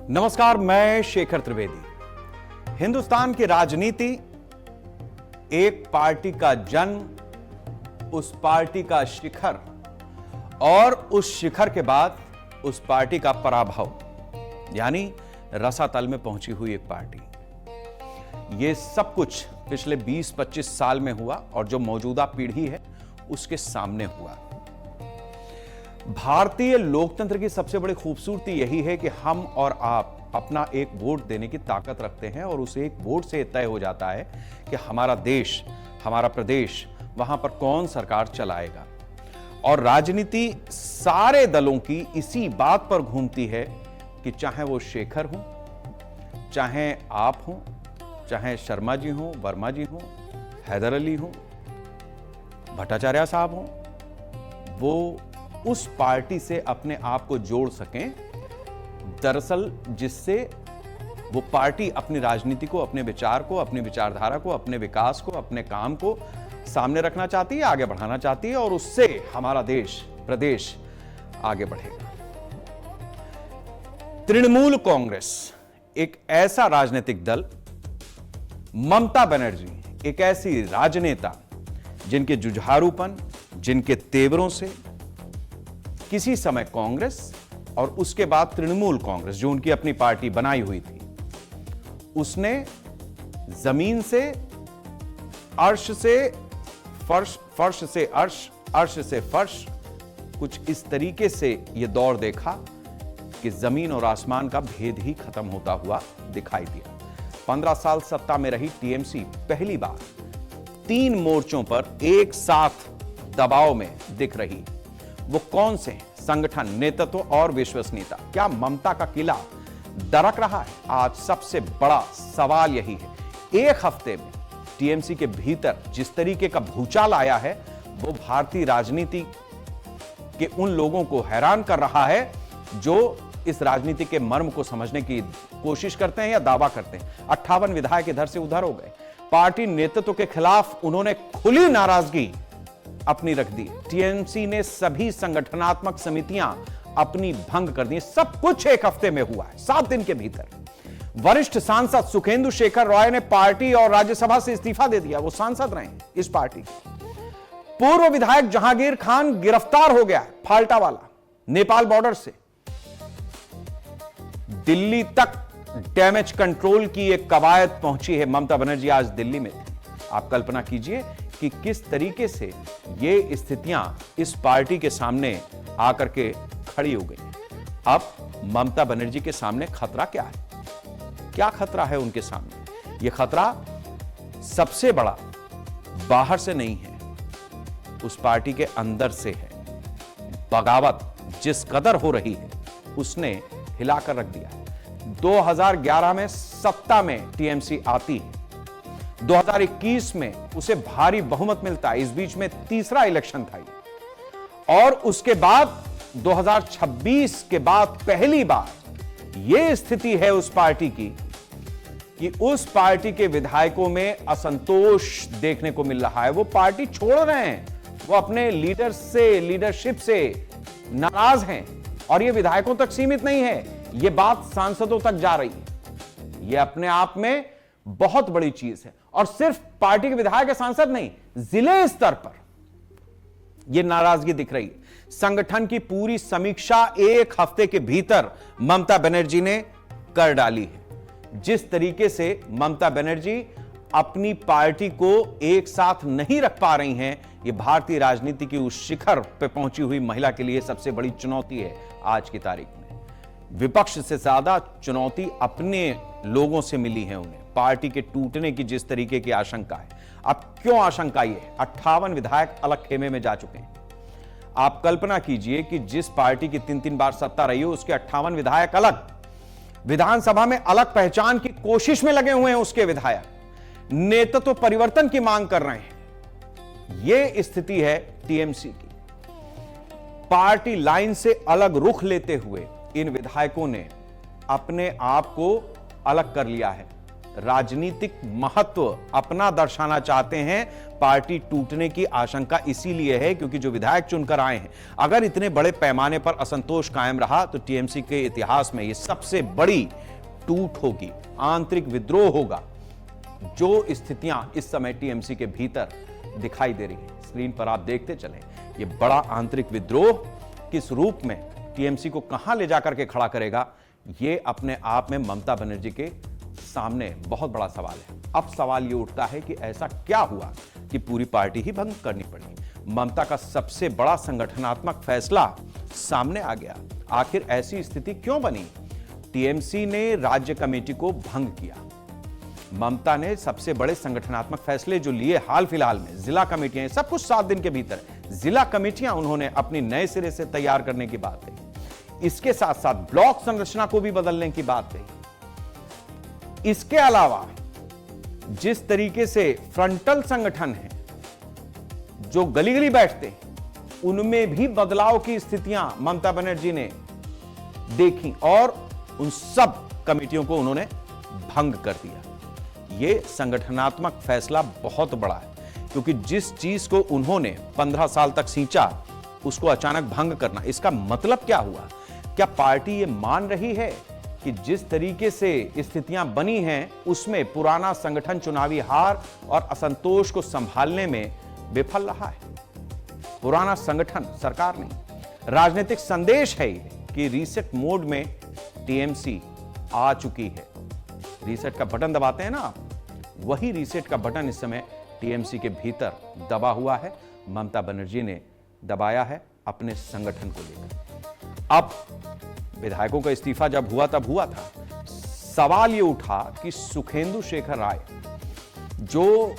नमस्कार, मैं शेखर त्रिवेदी। हिंदुस्तान की राजनीति, एक पार्टी का जन्म, उस पार्टी का शिखर और उस शिखर के बाद उस पार्टी का पराभव, यानी रसातल में पहुंची हुई एक पार्टी। यह सब कुछ पिछले 20-25 साल में हुआ और जो मौजूदा पीढ़ी है उसके सामने हुआ। भारतीय लोकतंत्र की सबसे बड़ी खूबसूरती यही है कि हम और आप अपना एक वोट देने की ताकत रखते हैं और उस एक वोट से तय हो जाता है कि हमारा देश, हमारा प्रदेश, वहां पर कौन सरकार चलाएगा। और राजनीति सारे दलों की इसी बात पर घूमती है कि चाहे वो शेखर हो, चाहे आप हो, चाहे शर्मा जी हो, वर्मा जी हो, हैदर अली हो, भट्टाचार्य साहब हो, वो उस पार्टी से अपने आप को जोड़ सकें, दरअसल जिससे वो पार्टी अपनी राजनीति को, अपने विचार को, अपनी विचारधारा को, अपने विकास को, अपने काम को सामने रखना चाहती है, आगे बढ़ाना चाहती है और उससे हमारा देश, प्रदेश आगे बढ़ेगा। तृणमूल कांग्रेस एक ऐसा राजनीतिक दल, ममता बनर्जी एक ऐसी राजनेता जिनके जुझारूपन, जिनके तेवरों से किसी समय कांग्रेस और उसके बाद तृणमूल कांग्रेस, जो उनकी अपनी पार्टी बनाई हुई थी, उसने जमीन से अर्श से फर्श, फर्श से अर्श, अर्श से फर्श, कुछ इस तरीके से यह दौर देखा कि जमीन और आसमान का भेद ही खत्म होता हुआ दिखाई दिया। 15 साल सत्ता में रही टीएमसी पहली बार 3 मोर्चों पर एक साथ दबाव में दिख रही। वो कौन से हैं? संगठन, नेतृत्व और विश्वसनीयता। क्या ममता का किला दरक रहा है? आज सबसे बड़ा सवाल यही है। एक हफ्ते में टीएमसी के भीतर जिस तरीके का भूचाल आया है, वो भारतीय राजनीति के उन लोगों को हैरान कर रहा है जो इस राजनीति के मर्म को समझने की कोशिश करते हैं या दावा करते हैं। 58 विधायक इधर से उधर हो गए। पार्टी नेतृत्व के खिलाफ उन्होंने खुली नाराजगी अपनी रख दी। टीएमसी ने सभी संगठनात्मक समितियां अपनी भंग कर दी। सब कुछ एक हफ्ते में हुआ है, 7 दिन के भीतर। वरिष्ठ सांसद सुखेंदु शेखर रॉय ने पार्टी और राज्यसभा से इस्तीफा दे दिया। वो सांसद रहे इस पार्टी के। पूर्व विधायक जहांगीर खान गिरफ्तार हो गया, फाल्टा वाला, नेपाल बॉर्डर से। दिल्ली तक डैमेज कंट्रोल की एक कवायद पहुंची है। ममता बनर्जी आज दिल्ली में थी। आप कल्पना कीजिए कि किस तरीके से ये स्थितियां इस पार्टी के सामने आकर के खड़ी हो गई। अब ममता बनर्जी के सामने खतरा क्या है? क्या खतरा है उनके सामने? यह खतरा सबसे बड़ा बाहर से नहीं है, उस पार्टी के अंदर से है। बगावत जिस कदर हो रही है, उसने हिलाकर रख दिया। 2011 में सत्ता में टीएमसी आती है, 2021 में उसे भारी बहुमत मिलता है। इस बीच में तीसरा इलेक्शन था ये। और उसके बाद 2026 के बाद पहली बार यह स्थिति है उस पार्टी की कि उस पार्टी के विधायकों में असंतोष देखने को मिल रहा है। वो पार्टी छोड़ रहे हैं, वो अपने लीडर से, लीडरशिप से नाराज हैं। और यह विधायकों तक सीमित नहीं है, यह बात सांसदों तक जा रही है। यह अपने आप में बहुत बड़ी चीज है। और सिर्फ पार्टी के विधायक या सांसद नहीं, जिले स्तर पर यह नाराजगी दिख रही है। संगठन की पूरी समीक्षा एक हफ्ते के भीतर ममता बनर्जी ने कर डाली है। जिस तरीके से ममता बनर्जी अपनी पार्टी को एक साथ नहीं रख पा रही हैं, यह भारतीय राजनीति की उस शिखर पर पहुंची हुई महिला के लिए सबसे बड़ी चुनौती है आज की तारीख में। विपक्ष से ज्यादा चुनौती अपने लोगों से मिली है उन्हें। पार्टी के टूटने की जिस तरीके की आशंका है, अब क्यों आशंका ये है? 58 विधायक अलग खेमे में जा चुके हैं। आप कल्पना कीजिए कि जिस पार्टी की 3-3 बार सत्ता रही हो, उसके 58 विधायक अलग, विधानसभा में अलग पहचान की कोशिश में लगे हुए हैं। उसके विधायक नेतृत्व परिवर्तन की मांग कर रहे हैं। यह स्थिति है टीएमसी की। पार्टी लाइन से अलग रुख लेते हुए इन विधायकों ने अपने आप को अलग कर लिया है। राजनीतिक महत्व अपना दर्शाना चाहते हैं। पार्टी टूटने की आशंका इसीलिए है क्योंकि जो विधायक चुनकर आए हैं, अगर इतने बड़े पैमाने पर असंतोष कायम रहा तो टीएमसी के इतिहास में यह सबसे बड़ी टूट होगी, आंतरिक विद्रोह होगा। जो स्थितियां इस समय टीएमसी के भीतर दिखाई दे रही हैं, स्क्रीन पर आप देखते चलें, यह बड़ा आंतरिक विद्रोह किस रूप में टीएमसी को कहां ले जाकर के खड़ा करेगा, यह अपने आप में ममता बनर्जी के सामने बहुत बड़ा सवाल है। अब सवाल यह उठता है कि ऐसा क्या हुआ कि पूरी पार्टी ही भंग करनी पड़ी। ममता का सबसे बड़ा संगठनात्मक फैसला सामने आ गया। आखिर ऐसी स्थिति क्यों बनी? टीएमसी ने राज्य कमेटी को भंग किया। ममता ने सबसे बड़े संगठनात्मक फैसले जो लिए हाल फिलहाल में, जिला कमेटियां, सब कुछ 7 दिन के भीतर जिला कमेटियां उन्होंने अपनी नए सिरे से तैयार करने की बात कही। इसके साथ साथ ब्लॉक संरचना को भी बदलने की बात कही। इसके अलावा जिस तरीके से फ्रंटल संगठन है, जो गली गली बैठते हैं, उनमें भी बदलाव की स्थितियां ममता बनर्जी ने देखी और उन सब कमेटियों को उन्होंने भंग कर दिया। यह संगठनात्मक फैसला बहुत बड़ा है क्योंकि जिस चीज को उन्होंने 15 साल तक सींचा उसको अचानक भंग करना, इसका मतलब क्या हुआ? क्या पार्टी ये मान रही है कि जिस तरीके से स्थितियां बनी हैं उसमें पुराना संगठन चुनावी हार और असंतोष को संभालने में विफल रहा है? पुराना संगठन, सरकार नहीं। राजनीतिक संदेश है ये कि रीसेट मोड में टीएमसी आ चुकी है। रीसेट का बटन दबाते हैं ना आप, वही रीसेट का बटन इस समय टीएमसी के भीतर दबा हुआ है। ममता बनर्जी ने दबाया है अपने संगठन को लेकर। अब विधायकों का इस्तीफा जब हुआ तब हुआ था, सवाल यह उठा कि सुखेंदु शेखर राय जो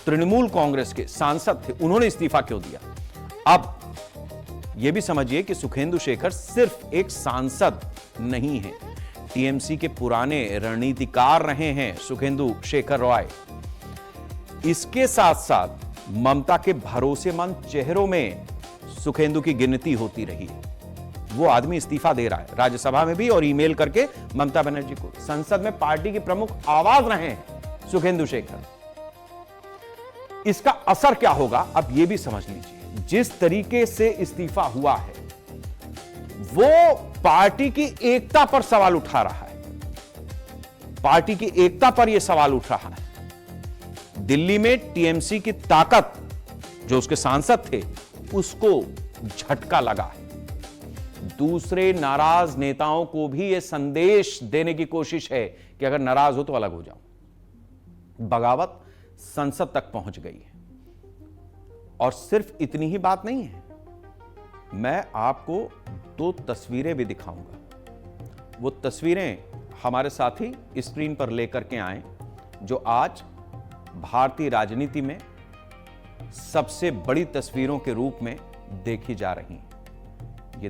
तृणमूल कांग्रेस के सांसद थे, उन्होंने इस्तीफा क्यों दिया? अब यह भी समझिए कि सुखेंदु शेखर सिर्फ एक सांसद नहीं है, टीएमसी के पुराने रणनीतिकार रहे हैं सुखेंदु शेखर राय। इसके साथ साथ ममता के भरोसेमंद चेहरों में सुखेंदु की गिनती होती रही। वो आदमी इस्तीफा दे रहा है राज्यसभा में भी और ईमेल करके ममता बनर्जी को। संसद में पार्टी की प्रमुख आवाज रहे हैं सुखेंदु शेखर। इसका असर क्या होगा अब यह भी समझ लीजिए। जिस तरीके से इस्तीफा हुआ है वो पार्टी की एकता पर सवाल उठा रहा है। पार्टी की एकता पर यह सवाल उठ रहा है। दिल्ली में टीएमसी की ताकत, जो उसके सांसद थे, उसको झटका लगा है। दूसरे नाराज नेताओं को भी यह संदेश देने की कोशिश है कि अगर नाराज हो तो अलग हो जाओ। बगावत संसद तक पहुंच गई है। और सिर्फ इतनी ही बात नहीं है, मैं आपको 2 तस्वीरें भी दिखाऊंगा। वो तस्वीरें हमारे साथी स्क्रीन पर लेकर के आए जो आज भारतीय राजनीति में सबसे बड़ी तस्वीरों के रूप में देखी जा रही हैं। ये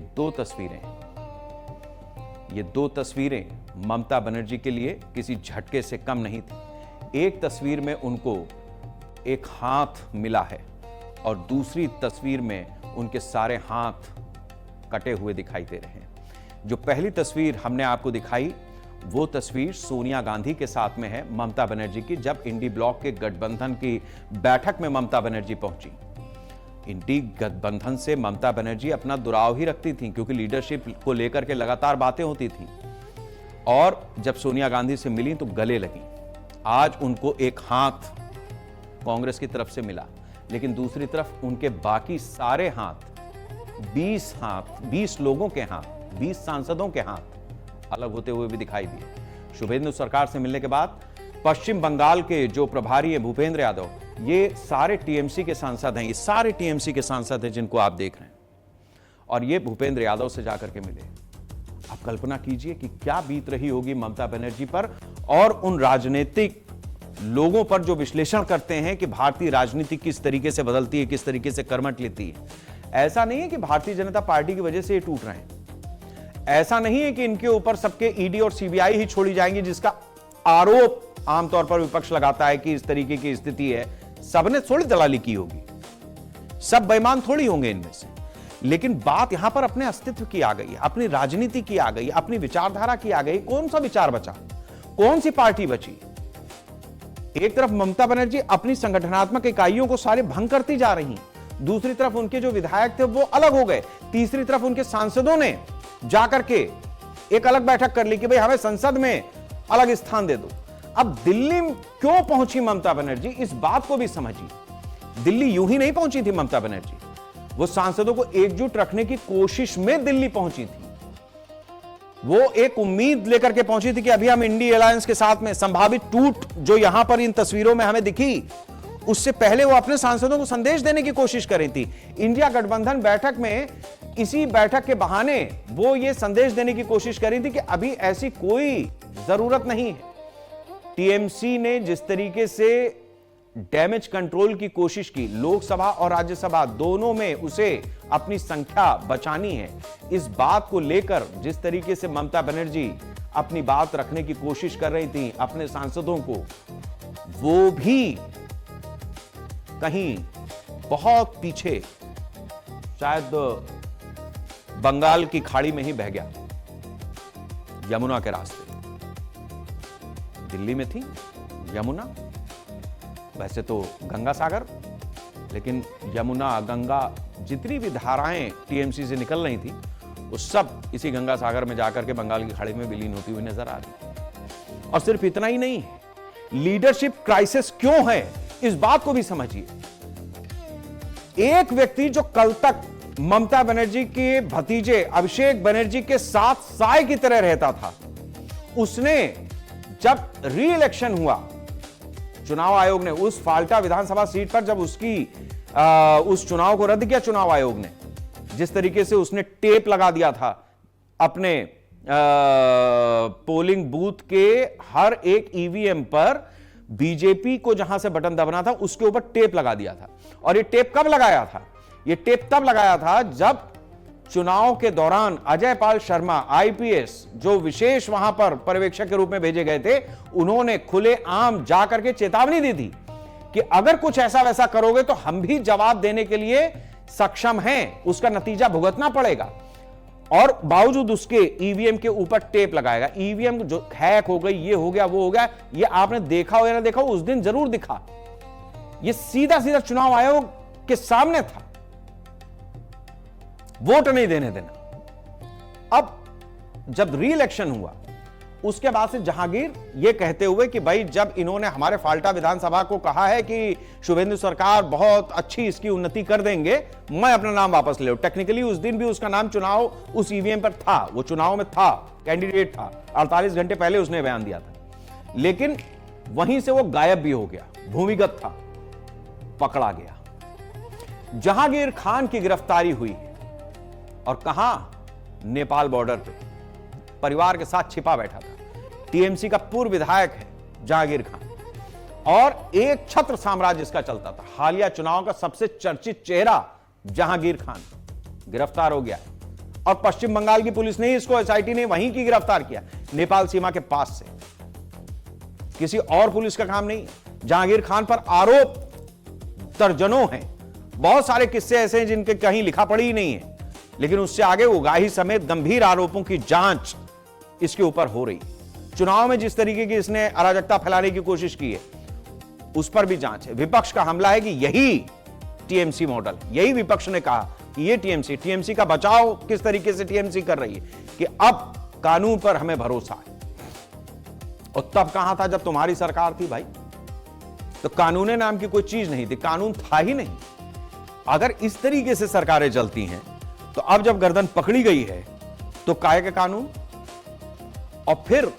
2 तस्वीरें ममता बनर्जी के लिए किसी झटके से कम नहीं थी। एक तस्वीर में उनको एक हाथ मिला है और दूसरी तस्वीर में उनके सारे हाथ कटे हुए दिखाई दे रहे हैं। जो पहली तस्वीर हमने आपको दिखाई वो तस्वीर सोनिया गांधी के साथ में है, ममता बनर्जी की, जब इंडी ब्लॉक के गठबंधन की बैठक में ममता बनर्जी पहुंची। इंडी गठबंधन से ममता बनर्जी अपना दुराव ही रखती थी क्योंकि लीडरशिप को लेकर के लगातार बातें होती थी और जब सोनिया गांधी से मिली तो गले लगी। आज उनको एक हाथ कांग्रेस की तरफ से मिला, लेकिन दूसरी तरफ उनके बाकी सारे हाथ, 20 लोगों के हाथ, 20 सांसदों के हाथ अलग होते हुए भी दिखाई दिए। शुभेंदु सरकार से मिलने के बाद पश्चिम बंगाल के जो प्रभारी है भूपेंद्र यादव, ये सारे टीएमसी के सांसद हैं। ये सारे टीएमसी के सांसद हैं जिनको आप देख रहे हैं और ये भूपेंद्र यादव से जाकर के मिले। आप कल्पना कीजिए कि क्या बीत रही होगी ममता बनर्जी पर और उन राजनीतिक लोगों पर जो विश्लेषण करते हैं कि भारतीय राजनीति किस तरीके से बदलती है, किस तरीके से कर्मठ लेती है। ऐसा नहीं है कि भारतीय जनता पार्टी की वजह से ये टूट रहे हैं। ऐसा नहीं है कि इनके ऊपर सबके ईडी और सीबीआई ही छोड़ी जाएंगी, जिसका आरोप आमतौर पर विपक्ष लगाता है कि इस तरीके की स्थिति है। सबने थोड़ी दलाली की होगी, सब बेईमान थोड़ी होंगे इनमें से। लेकिन बात यहां पर अपने अस्तित्व की आ गई, अपनी राजनीति की आ गई, अपनी विचारधारा की आ गई। कौन सा विचार बचा? कौन सी पार्टी बची? एक तरफ ममता बनर्जी अपनी संगठनात्मक इकाइयों को सारे भंग करती जा रही हैं, दूसरी तरफ उनके जो विधायक थे वो अलग हो गए, तीसरी तरफ उनके सांसदों ने जाकर के एक अलग बैठक कर ली कि भाई हमें संसद में अलग स्थान दे दो। अब दिल्ली क्यों पहुंची ममता बनर्जी, इस बात को भी समझिए। दिल्ली यूं ही नहीं पहुंची थी ममता बनर्जी, वो सांसदों को एकजुट रखने की कोशिश में दिल्ली पहुंची थी। वो एक उम्मीद लेकर के पहुंची थी कि अभी हम इंडी अलायंस के साथ में संभावित टूट जो यहां पर इन तस्वीरों में हमें दिखी, उससे पहले वो अपने सांसदों को संदेश देने की कोशिश कर रही थी। इंडिया गठबंधन बैठक में, इसी बैठक के बहाने वो ये संदेश देने की कोशिश कर रही थी कि अभी ऐसी कोई जरूरत नहीं है। टीएमसी ने जिस तरीके से डैमेज कंट्रोल की कोशिश की, लोकसभा और राज्यसभा दोनों में उसे अपनी संख्या बचानी है, इस बात को लेकर जिस तरीके से ममता बनर्जी अपनी बात रखने की कोशिश कर रही थी अपने सांसदों को, वो भी कहीं बहुत पीछे, शायद बंगाल की खाड़ी में ही बह गया, यमुना के रास्ते। दिल्ली में थी यमुना, वैसे तो गंगा सागर, लेकिन यमुना, गंगा, जितनी भी धाराएं टीएमसी से निकल रही थी वो सब इसी गंगा सागर में जाकर के बंगाल की खाड़ी में विलीन होती हुई नजर आ रही। और सिर्फ इतना ही नहीं है, लीडरशिप क्राइसिस क्यों है इस बात को भी समझिए। एक व्यक्ति जो कल तक ममता बनर्जी के भतीजे अभिषेक बनर्जी के साथ साय की तरह रहता था, उसने जब री इलेक्शन हुआ, चुनाव आयोग ने उस फाल्टा विधानसभा सीट पर जब उस चुनाव को रद्द किया, चुनाव आयोग ने जिस तरीके से उसने टेप लगा दिया था अपने पोलिंग बूथ के हर एक ईवीएम पर, बीजेपी को जहां से बटन दबाना था उसके ऊपर टेप लगा दिया था। और ये टेप कब लगाया था? ये टेप तब लगाया था जब चुनाव के दौरान अजय पाल शर्मा आईपीएस, जो विशेष वहां पर पर्यवेक्षक के रूप में भेजे गए थे, उन्होंने खुलेआम जाकर के चेतावनी दी थी कि अगर कुछ ऐसा वैसा करोगे तो हम भी जवाब देने के लिए सक्षम हैं, उसका नतीजा भुगतना पड़ेगा। और बावजूद उसके ईवीएम के ऊपर टेप लगाएगा। ईवीएम जो हैक हो गई, ये हो गया, वो हो गया, ये आपने देखा हो या ना देखा हो, उस दिन जरूर दिखा। ये सीधा सीधा चुनाव आयोग के सामने था, वोट नहीं देने देना। अब जब री इलेक्शन हुआ उसके बाद से जहांगीर ये कहते हुए कि भाई जब इन्होंने हमारे फाल्टा विधानसभा को कहा है कि शुभेंदु सरकार बहुत अच्छी इसकी उन्नति कर देंगे, मैं अपना नाम वापस ले लूं। टेक्निकली उस दिन भी उसका नाम चुनाव उस ईवीएम पर था, वो चुनाव में था, कैंडिडेट था, 48 घंटे पहले उसने बयान दिया था, लेकिन वहीं से वो गायब भी हो गया, भूमिगत था, पकड़ा गया। जहांगीर खान की गिरफ्तारी हुई और कहां? नेपाल बॉर्डर पे परिवार के साथ छिपा बैठा था। टीएमसी का पूर्व विधायक है जहांगीर खान, और एक छत्र साम्राज्य इसका चलता था। हालिया चुनाव का सबसे चर्चित चेहरा जहांगीर खान गिरफ्तार हो गया, और पश्चिम बंगाल की पुलिस ने इसको, एसआईटी ने वहीं की गिरफ्तार किया, नेपाल सीमा के पास से। किसी और पुलिस का काम नहीं है। जहांगीर खान पर आरोप दर्जनों हैं, बहुत सारे किस्से ऐसे हैं जिनके कहीं लिखा पड़ी ही नहीं है, लेकिन उससे आगे उगाही समेत गंभीर आरोपों की जांच इसके ऊपर हो रही। चुनाव में जिस तरीके की इसने अराजकता फैलाने की कोशिश की है उस पर भी जांच है। विपक्ष का हमला है कि यही टीएमसी मॉडल, यही विपक्ष ने कहा कि ये टीएमसी का बचाव किस तरीके से टीएमसी कर रही है कि अब कानून पर हमें भरोसा है। और तब कहां था जब तुम्हारी सरकार थी भाई? तो कानून नाम की कोई चीज नहीं थी, कानून था ही नहीं। अगर इस तरीके से सरकारें चलती हैं तो अब जब गर्दन पकड़ी गई है तो काहे के कानून? और फिर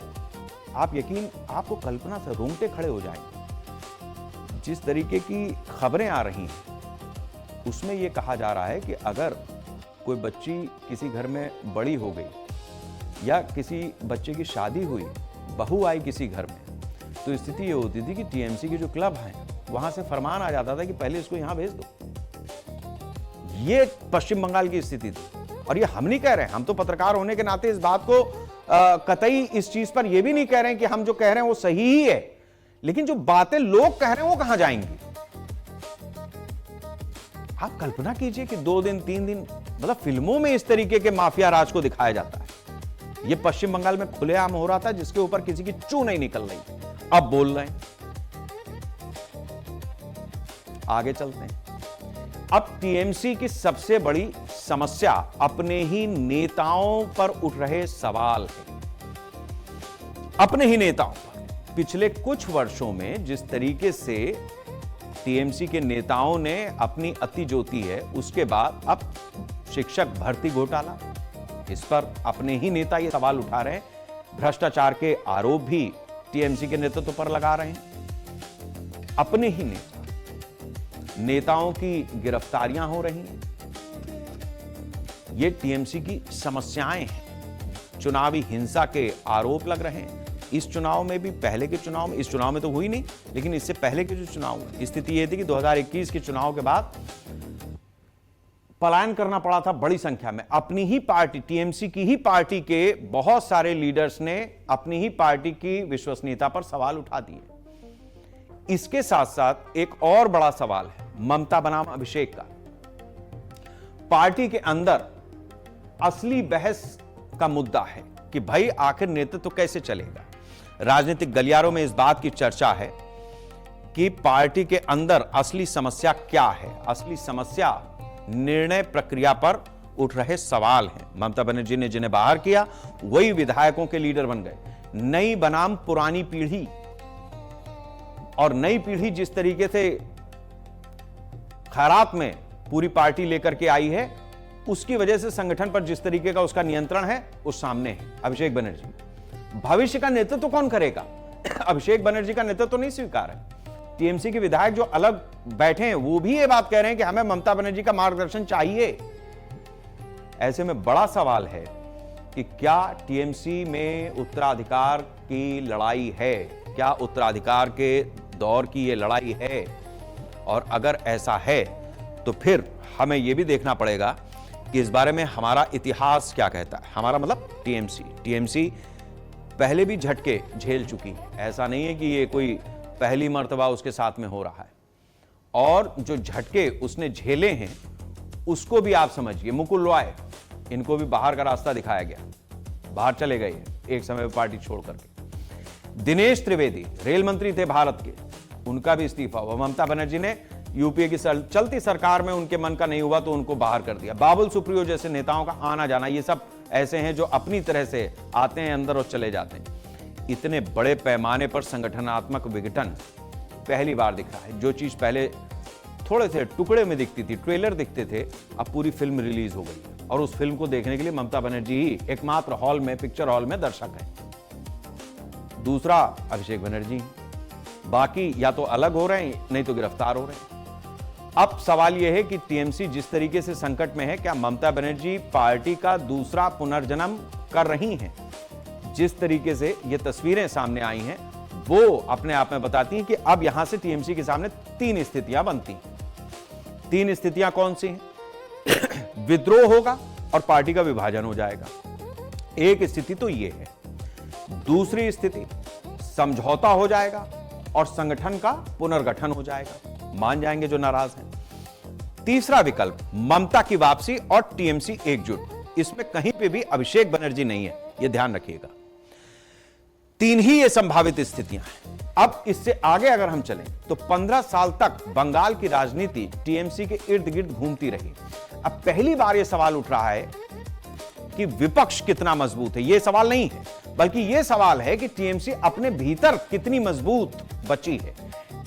आपको कल्पना से रोंगटे खड़े हो जाएंगे। जिस तरीके की खबरें आ रही हैं उसमें यह कहा जा रहा है कि अगर कोई बच्ची किसी घर में बड़ी हो गई या किसी बच्चे की शादी हुई, बहू आई किसी घर में, तो स्थिति यह होती थी कि टीएमसी के जो क्लब हैं वहां से फरमान आ जाता था कि पहले इसको यहां भेज दो। ये पश्चिम बंगाल की स्थिति थी। और ये हम नहीं कह रहे हैं, हम तो पत्रकार होने के नाते इस बात को कतई इस चीज पर यह भी नहीं कह रहे हैं कि हम जो कह रहे हैं वो सही ही है, लेकिन जो बातें लोग कह रहे हैं वो कहां जाएंगी? आप कल्पना कीजिए कि 2 दिन 3 दिन, मतलब फिल्मों में इस तरीके के माफिया राज को दिखाया जाता है, ये पश्चिम बंगाल में खुलेआम हो रहा था, जिसके ऊपर किसी की चू नहीं निकल रही थी। अब बोल रहे हैं। आगे चलते हैं। अब टीएमसी की सबसे बड़ी समस्या अपने ही नेताओं पर उठ रहे सवाल है। अपने ही नेताओं पर पिछले कुछ वर्षों में जिस तरीके से टीएमसी के नेताओं ने अपनी अति जोती है, उसके बाद अब शिक्षक भर्ती घोटाला, इस पर अपने ही नेता ये सवाल उठा रहे हैं। भ्रष्टाचार के आरोप भी टीएमसी के नेतृत्व पर लगा रहे हैं। अपने ही नेताओं की गिरफ्तारियां हो रही हैं। ये टीएमसी की समस्याएं हैं। चुनावी हिंसा के आरोप लग रहे हैं। इस चुनाव में भी, पहले के चुनाव में, इस चुनाव में तो हुई नहीं, लेकिन इससे पहले के जो चुनाव हुए, स्थिति यह थी कि 2021 के चुनाव के बाद पलायन करना पड़ा था बड़ी संख्या में। अपनी ही पार्टी, टीएमसी की ही पार्टी के बहुत सारे लीडर्स ने अपनी ही पार्टी की विश्वसनीयता पर सवाल उठा दिए। इसके साथ साथ एक और बड़ा सवाल है ममता बनाम अभिषेक का। पार्टी के अंदर असली बहस का मुद्दा है कि भाई आखिर नेतृत्व कैसे चलेगा। राजनीतिक गलियारों में इस बात की चर्चा है कि पार्टी के अंदर असली समस्या क्या है। असली समस्या निर्णय प्रक्रिया पर उठ रहे सवाल हैं। ममता बनर्जी ने जिन्हें बाहर किया वही विधायकों के लीडर बन गए। नई बनाम पुरानी पीढ़ी, और नई पीढ़ी जिस तरीके से खैरात में पूरी पार्टी लेकर के आई है, उसकी वजह से संगठन पर जिस तरीके का उसका नियंत्रण है, उस सामने है अभिषेक बनर्जी। भविष्य का नेतृत्व कौन करेगा? अभिषेक बनर्जी का नेतृत्व नहीं स्वीकार है। टीएमसी के विधायक जो अलग बैठे हैं वो भी ये बात कह रहे हैं कि हमें ममता बनर्जी का मार्गदर्शन चाहिए। ऐसे में बड़ा सवाल है कि क्या टीएमसी में उत्तराधिकार की लड़ाई है? क्या उत्तराधिकार के दौर की ये लड़ाई है? और अगर ऐसा है तो फिर हमें यह भी देखना पड़ेगा कि इस बारे में हमारा इतिहास क्या कहता है। हमारा मतलब टीएमसी पहले भी झटके झेल चुकी है। ऐसा नहीं है कि ये कोई पहली मर्तबा उसके साथ में हो रहा है। और जो झटके उसने झेले हैं उसको भी आप समझिए। मुकुल रॉय, इनको भी बाहर का रास्ता दिखाया गया, बाहर चले गए एक समय में पार्टी छोड़ करके। दिनेश त्रिवेदी रेल मंत्री थे भारत के, उनका भी इस्तीफा हुआ। ममता बनर्जी ने यूपीए की चलती सरकार में उनके मन का नहीं हुआ तो उनको बाहर कर दिया। बाबुल सुप्रियो जैसे नेताओं का आना जाना, ये सब ऐसे हैं जो अपनी तरह से आते हैं अंदर और चले जाते हैं। इतने बड़े पैमाने पर संगठनात्मक विघटन पहली बार दिख रहा है। जो चीज पहले थोड़े से टुकड़े में दिखती थी, ट्रेलर दिखते थे, अब पूरी फिल्म रिलीज हो गई और उस फिल्म को देखने के लिए ममता बनर्जी ही एकमात्र हॉल में, पिक्चर हॉल में दर्शक है। दूसरा अभिषेक बनर्जी, बाकी या तो अलग हो रहे हैं नहीं तो गिरफ्तार हो रहे हैं। अब सवाल यह है कि टीएमसी जिस तरीके से संकट में है, क्या ममता बनर्जी पार्टी का दूसरा पुनर्जन्म कर रही हैं? जिस तरीके से ये तस्वीरें सामने आई हैं वो अपने आप में बताती हैं कि अब यहां से टीएमसी के सामने तीन स्थितियां बनती हैं। तीन स्थितियां कौन सी हैं? विद्रोह होगा और पार्टी का विभाजन हो जाएगा, एक स्थिति तो ये है। दूसरी स्थिति समझौता हो जाएगा और संगठन का पुनर्गठन हो जाएगा, मान जाएंगे जो नाराज हैं। तीसरा विकल्प ममता की वापसी और टीएमसी एकजुट। इसमें कहीं पे भी अभिषेक बनर्जी नहीं है, यह ध्यान रखिएगा। तीन ही ये संभावित स्थितियां हैं। अब इससे आगे अगर हम चलें तो 15 साल तक बंगाल की राजनीति टीएमसी के इर्द गिर्द घूमती रही। अब पहली बार यह सवाल उठ रहा है कि विपक्ष कितना मजबूत है। यह सवाल नहीं है, बल्कि यह सवाल है कि टीएमसी अपने भीतर कितनी मजबूत बची है।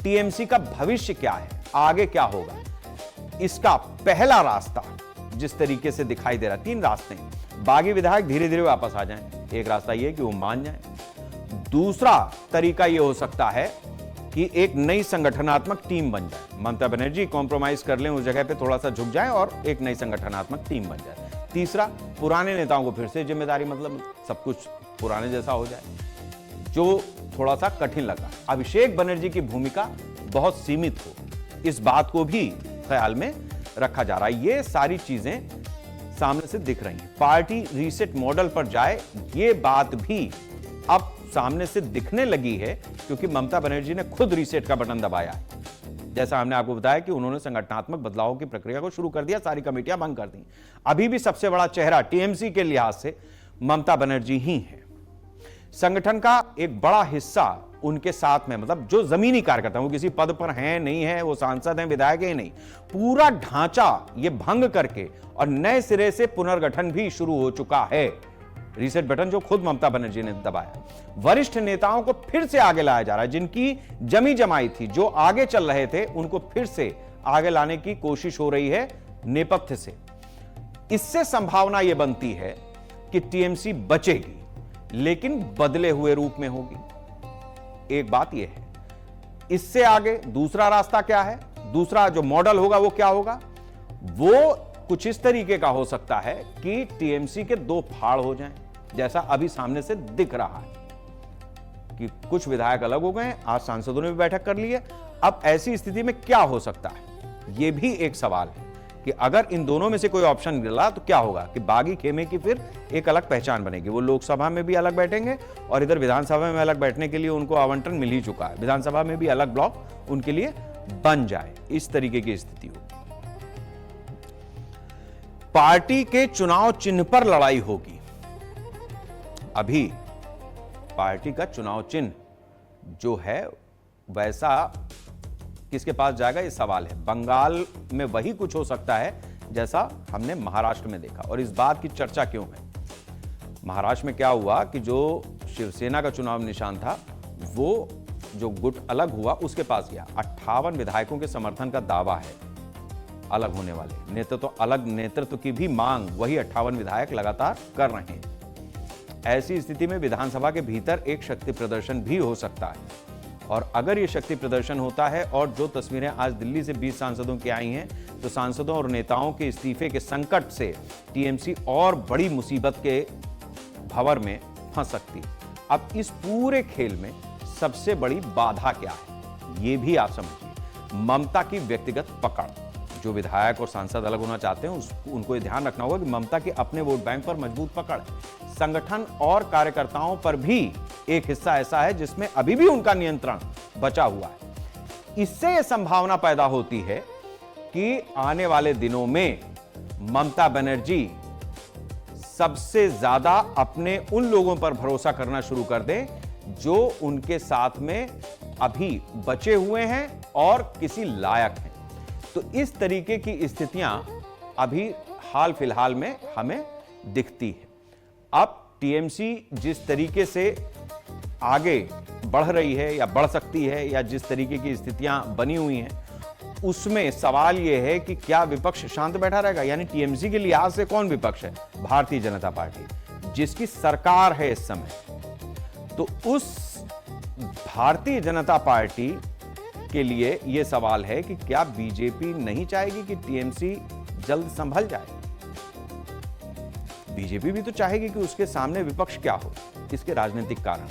टीएमसी का भविष्य क्या है, आगे क्या होगा। इसका पहला रास्ता जिस तरीके से दिखाई दे रहा है, तीन रास्ते हैं। बागी विधायक धीरे धीरे वापस आ जाएं, एक रास्ता यह कि वो मान जाएं। दूसरा तरीका यह हो सकता है कि एक नई संगठनात्मक टीम बन जाए, ममता बनर्जी कॉम्प्रोमाइज कर लें, उस जगह पे थोड़ा सा झुक जाए और एक नई संगठनात्मक टीम बन जाए। तीसरा, पुराने नेताओं को फिर से जिम्मेदारी, मतलब सब कुछ पुराने जैसा हो जाए, जो थोड़ा सा कठिन लगा। अभिषेक बनर्जी की भूमिका बहुत सीमित हो, इस बात को भी ख्याल में रखा जा रहा है। ये सारी चीजें सामने से दिख रही हैं। पार्टी रीसेट मॉडल पर जाए, ये बात भी अब सामने से दिखने लगी है, क्योंकि ममता बनर्जी ने खुद रीसेट का बटन दबाया है। जैसा हमने आपको बताया कि उन्होंने संगठनात्मक बदलाव की प्रक्रिया को शुरू कर दिया, सारी कमेटियां भंग कर दी। अभी भी सबसे बड़ा चेहरा टीएमसी के लिहाज से ममता बनर्जी ही हैं। संगठन का एक बड़ा हिस्सा उनके साथ में, मतलब जो जमीनी कार्यकर्ता, वो किसी पद पर हैं नहीं है, वो सांसद हैं विधायक हैं नहीं, पूरा ढांचा ये भंग करके और नए सिरे से पुनर्गठन भी शुरू हो चुका है। रीसेट बटन जो खुद ममता बनर्जी ने दबाया, वरिष्ठ नेताओं को फिर से आगे लाया जा रहा है। जिनकी जमी जमाई थी, जो आगे चल रहे थे, उनको फिर से आगे लाने की कोशिश हो रही है नेपथ्य से। इससे संभावना यह बनती है कि टीएमसी बचेगी, लेकिन बदले हुए रूप में होगी। एक बात यह है, इससे आगे दूसरा रास्ता क्या है, दूसरा जो मॉडल होगा वो क्या होगा, वो कुछ इस तरीके का हो सकता है कि टीएमसी के दो फाड़ हो जाएं, जैसा अभी सामने से दिख रहा है कि कुछ विधायक अलग हो गए। आज सांसदों ने भी बैठक कर ली है। अब ऐसी स्थिति में क्या हो सकता है, यह भी एक सवाल है कि अगर इन दोनों में से कोई ऑप्शन मिला तो क्या होगा कि बागी खेमे की फिर एक अलग पहचान बनेगी। वो लोकसभा में भी अलग बैठेंगे और इधर विधानसभा में अलग बैठने के लिए उनको आवंटन मिल ही चुका है। विधानसभा में भी अलग ब्लॉक उनके लिए बन जाए, इस तरीके की स्थिति होगी। पार्टी के चुनाव चिन्ह पर लड़ाई होगी। अभी पार्टी का चुनाव चिन्ह जो है वैसा किसके पास जाएगा, ये सवाल है। बंगाल में वही कुछ हो सकता है जैसा हमने महाराष्ट्र में देखा। और इस बात की चर्चा क्यों है, महाराष्ट्र में क्या हुआ कि जो शिवसेना का चुनाव निशान था, वो जो गुट अलग हुआ उसके पास गया। 58 विधायकों के समर्थन का दावा है अलग होने वाले नेतृत्व की भी मांग वही 58 विधायक लगातार कर रहे हैं। ऐसी स्थिति में विधानसभा के भीतर एक शक्ति प्रदर्शन भी हो सकता है। और अगर ये शक्ति प्रदर्शन होता है और जो तस्वीरें आज दिल्ली से 20 सांसदों की आई हैं, तो सांसदों और नेताओं के इस्तीफे के संकट से टीएमसी और बड़ी मुसीबत के भंवर में फंस सकती है। अब इस पूरे खेल में सबसे बड़ी बाधा क्या है, ये भी आप समझिए। ममता की व्यक्तिगत पकड़, जो विधायक और सांसद अलग होना चाहते हैं उनको ये ध्यान रखना होगा कि ममता की अपने वोट बैंक पर मजबूत पकड़ है। संगठन और कार्यकर्ताओं पर भी एक हिस्सा ऐसा है जिसमें अभी भी उनका नियंत्रण बचा हुआ है। इससे यह संभावना पैदा होती है कि आने वाले दिनों में ममता बनर्जी सबसे ज्यादा अपने उन लोगों पर भरोसा करना शुरू कर दें जो उनके साथ में अभी बचे हुए हैं और किसी लायक हैं। तो इस तरीके की स्थितियां अभी हाल फिलहाल में हमें दिखती है। अब टीएमसी जिस तरीके से आगे बढ़ रही है या बढ़ सकती है, या जिस तरीके की स्थितियां बनी हुई हैं, उसमें सवाल यह है कि क्या विपक्ष शांत बैठा रहेगा। यानी टीएमसी के लिहाज से कौन विपक्ष है, भारतीय जनता पार्टी जिसकी सरकार है इस समय। तो उस भारतीय जनता पार्टी के लिए यह सवाल है कि क्या बीजेपी नहीं चाहेगी कि टीएमसी जल्द संभल जाए। बीजेपी भी तो चाहेगी कि उसके सामने विपक्ष क्या हो। इसके राजनीतिक कारण,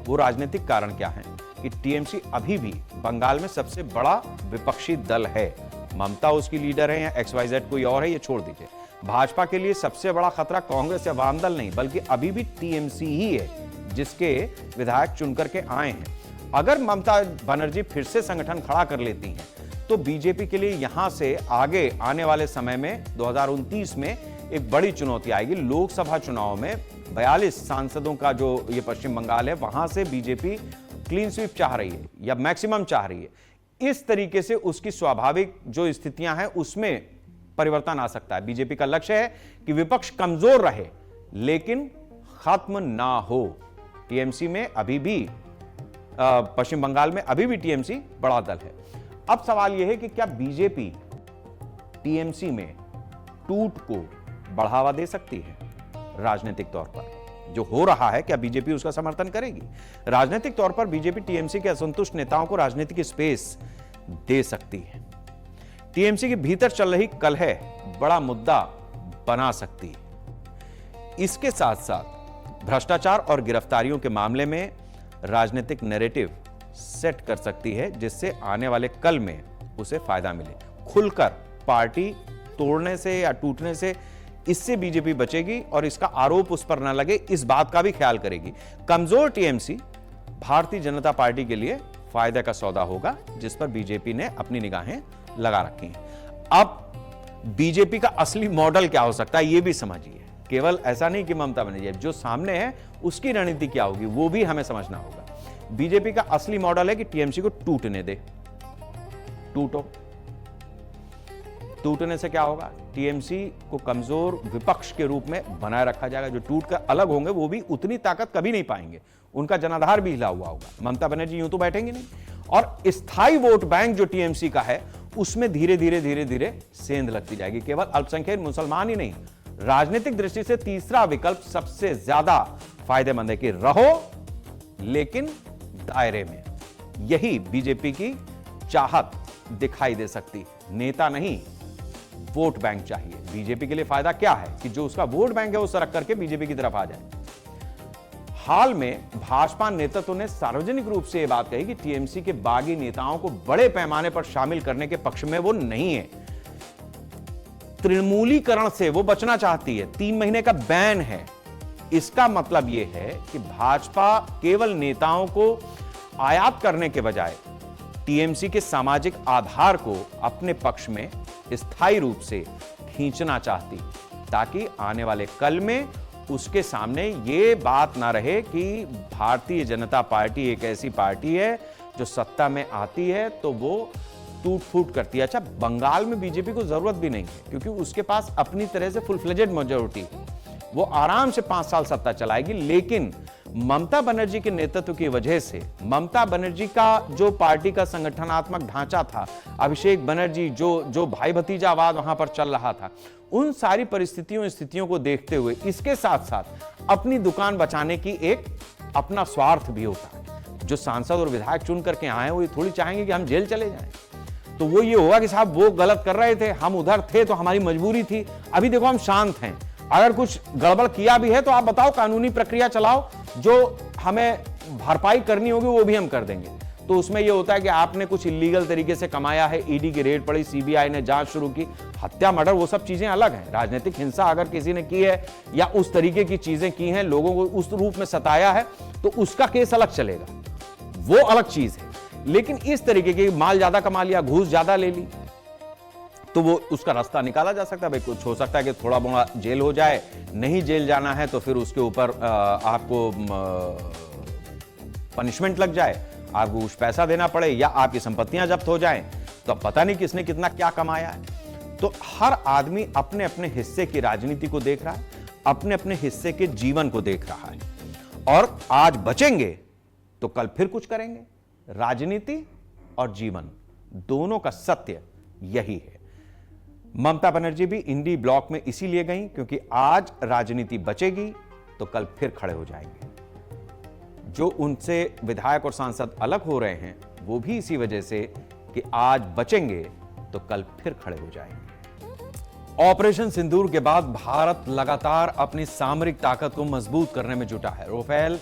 वो राजनीतिक कारण क्या है कि टीएमसी अभी भी बंगाल में सबसे बड़ा विपक्षी दल है। ममता उसकी लीडर है या XYZ कोई और है, ये छोड़ दीजिए। भाजपा के लिए सबसे बड़ा खतरा कांग्रेस या वाम दल नहीं, बल्कि अभी भी टीएमसी ही है जिसके विधायक चुनकर के आए हैं। अगर ममता बनर्जी फिर से संगठन खड़ा कर लेती हैं, तो बीजेपी के लिए यहां से आगे आने वाले समय में 2029 में एक बड़ी चुनौती आएगी। लोकसभा चुनाव में 42 सांसदों का जो ये पश्चिम बंगाल है, वहां से बीजेपी क्लीन स्वीप चाह रही है या मैक्सिमम चाह रही है। इस तरीके से उसकी स्वाभाविक जो स्थितियां हैं उसमें परिवर्तन आ सकता है। बीजेपी का लक्ष्य है कि विपक्ष कमजोर रहे लेकिन खत्म ना हो। टीएमसी में अभी भी पश्चिम बंगाल में अभी भी टीएमसी बड़ा दल है। अब सवाल यह है कि क्या बीजेपी टीएमसी में टूट को बढ़ावा दे सकती है राजनीतिक तौर पर। जो हो रहा है, क्या बीजेपी उसका समर्थन करेगी? राजनीतिक तौर पर बीजेपी टीएमसी के असंतुष्ट नेताओं को राजनीतिक स्पेस दे सकती है। टीएमसी के भीतर चल रही कलह बड़ा मुद्दा बना सकती है। इसके साथ साथ भ्रष्टाचार और गिरफ्तारियों के मामले में राजनीतिक नैरेटिव सेट कर सकती है, जिससे आने वाले कल में उसे फायदा मिले। खुलकर पार्टी तोड़ने से या टूटने से इससे बीजेपी बचेगी और इसका आरोप उस पर न लगे, इस बात का भी ख्याल करेगी। कमजोर टीएमसी भारतीय जनता पार्टी के लिए फायदे का सौदा होगा, जिस पर बीजेपी ने अपनी निगाहें लगा रखी हैं। अब बीजेपी का असली मॉडल क्या हो सकता है, यह भी समझिए। केवल ऐसा नहीं कि ममता बनर्जी, जो सामने है उसकी रणनीति क्या होगी वो भी हमें समझना होगा। बीजेपी का असली मॉडल है कि टीएमसी को टूटने दे, टूटने से क्या होगा, टीएमसी को कमजोर विपक्ष के रूप में बनाए रखा जाएगा। जो टूट कर अलग होंगे वो भी उतनी ताकत कभी नहीं पाएंगे, उनका जनाधार भी हिला हुआ होगा। ममता बनर्जी यूं तो बैठेंगे नहीं, और स्थायी वोट बैंक जो टीएमसी का है उसमें धीरे धीरे सेंध लगती जाएगी। केवल अल्पसंख्यक मुसलमान ही नहीं, राजनीतिक दृष्टि से तीसरा विकल्प सबसे ज्यादा फायदेमंद है कि रहो लेकिन दायरे में। यही बीजेपी की चाहत दिखाई दे सकती, नेता नहीं वोट बैंक चाहिए। बीजेपी के लिए फायदा क्या है कि जो उसका वोट बैंक है वो सरक करके बीजेपी की तरफ आ जाए। हाल में भाजपा नेतृत्व ने सार्वजनिक रूप से यह बात कही कि टीएमसी के बागी नेताओं को बड़े पैमाने पर शामिल करने के पक्ष में वो नहीं है। तृणमूलीकरण से वो बचना चाहती है, 3 महीने का बैन है। इसका मतलब यह है कि भाजपा केवल नेताओं को आयात करने के बजाय टीएमसी के सामाजिक आधार को अपने पक्ष में स्थायी रूप से खींचना चाहती, ताकि आने वाले कल में उसके सामने ये बात ना रहे कि भारतीय जनता पार्टी एक ऐसी पार्टी है जो सत्ता में आती है तो वो टूट फूट करती है। अच्छा, बंगाल में बीजेपी को जरूरत भी नहीं है क्योंकि उसके पास अपनी तरह से फुल फ्लेजेड मेजॉरिटी है, वो आराम से 5 साल सत्ता चलाएगी। लेकिन ममता बनर्जी के नेतृत्व की वजह से, ममता बनर्जी का जो पार्टी का संगठनात्मक ढांचा था, अभिषेक बनर्जी जो भाई भतीजावाद वहां पर चल रहा था, उन सारी स्थितियों को देखते हुए इसके साथ साथ अपनी दुकान बचाने की एक अपना स्वार्थ भी होता है। जो सांसद और विधायक चुन करके आए वो ये थोड़ी चाहेंगे कि हम जेल चले जाएं, तो वो ये होगा कि साहब वो गलत कर रहे थे, हम उधर थे तो हमारी मजबूरी थी, अभी देखो हम शांत हैं, अगर कुछ गड़बड़ किया भी है तो आप बताओ, कानूनी प्रक्रिया चलाओ, जो हमें भरपाई करनी होगी वो भी हम कर देंगे। तो उसमें यह होता है कि आपने कुछ इलीगल तरीके से कमाया है, ईडी की रेड पड़ी, सीबीआई ने जांच शुरू की, हत्या मर्डर वो सब चीजें अलग हैं। राजनीतिक हिंसा अगर किसी ने की है या उस तरीके की चीजें की हैं, लोगों को उस रूप में सताया है, तो उसका केस अलग चलेगा, वो अलग चीज है। लेकिन इस तरीके की माल ज्यादा कमा लिया, घूस ज्यादा ले ली, तो वो उसका रास्ता निकाला जा सकता है। भाई कुछ हो सकता है कि थोड़ा बहुत जेल हो जाए, नहीं जेल जाना है तो फिर उसके ऊपर आपको पनिशमेंट लग जाए, आपको कुछ पैसा देना पड़े या आपकी संपत्तियां जब्त हो जाएं, तो अब पता नहीं किसने कितना क्या कमाया है। तो हर आदमी अपने अपने हिस्से की राजनीति को देख रहा है, अपने अपने हिस्से के जीवन को देख रहा है, और आज बचेंगे तो कल फिर कुछ करेंगे। राजनीति और जीवन दोनों का सत्य यही है। ममता बनर्जी भी इंडी ब्लॉक में इसीलिए गई क्योंकि आज राजनीति बचेगी तो कल फिर खड़े हो जाएंगे। जो उनसे विधायक और सांसद अलग हो रहे हैं वो भी इसी वजह से कि आज बचेंगे तो कल फिर खड़े हो जाएंगे। ऑपरेशन सिंदूर के बाद भारत लगातार अपनी सामरिक ताकत को मजबूत करने में जुटा है। Rafale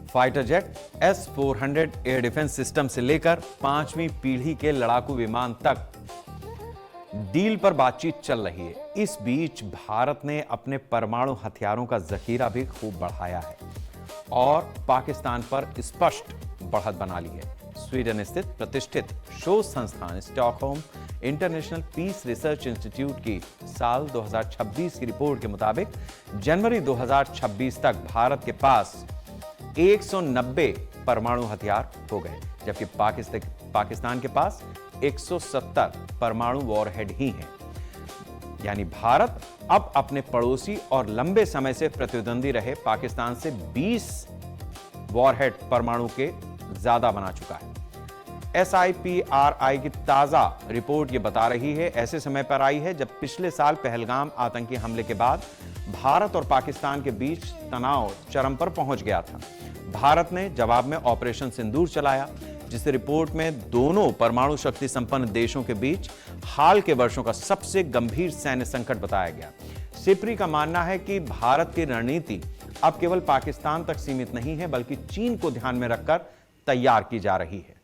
fighter jet, S-400 air defence system से लेकर 5वीं पीढ़ी के लड़ाकू विमान तक डील पर बातचीत चल रही है। इस बीच भारत ने अपने परमाणु हथियारों का जखीरा भी खूब बढ़ाया है और पाकिस्तान पर स्पष्ट बढ़त बना ली है। स्वीडन स्थित प्रतिष्ठित शोध संस्थान Stockholm International Peace Research Institute की साल 2026 की रिपोर्ट के मुताबिक जनवरी 2026 तक भारत के पास 190 परमाणु हथियार हो गए, जबकि पाकिस्तान के पास 170 परमाणु वॉरहेड ही हैं। यानी भारत अब अपने पड़ोसी और लंबे समय से प्रतिद्वंदी रहे पाकिस्तान से 20 वॉरहेड परमाणु के ज्यादा बना चुका है। SIPRI की ताजा रिपोर्ट यह बता रही है, ऐसे समय पर आई है जब पिछले साल पहलगाम आतंकी हमले के बाद भारत और पाकिस्तान के बीच तनाव चरम पर पहुंच गया था। भारत ने जवाब में ऑपरेशन सिंदूर चलाया, जिस रिपोर्ट में दोनों परमाणु शक्ति संपन्न देशों के बीच हाल के वर्षों का सबसे गंभीर सैन्य संकट बताया गया। सिप्री का मानना है कि भारत की रणनीति अब केवल पाकिस्तान तक सीमित नहीं है, बल्कि चीन को ध्यान में रखकर तैयार की जा रही है।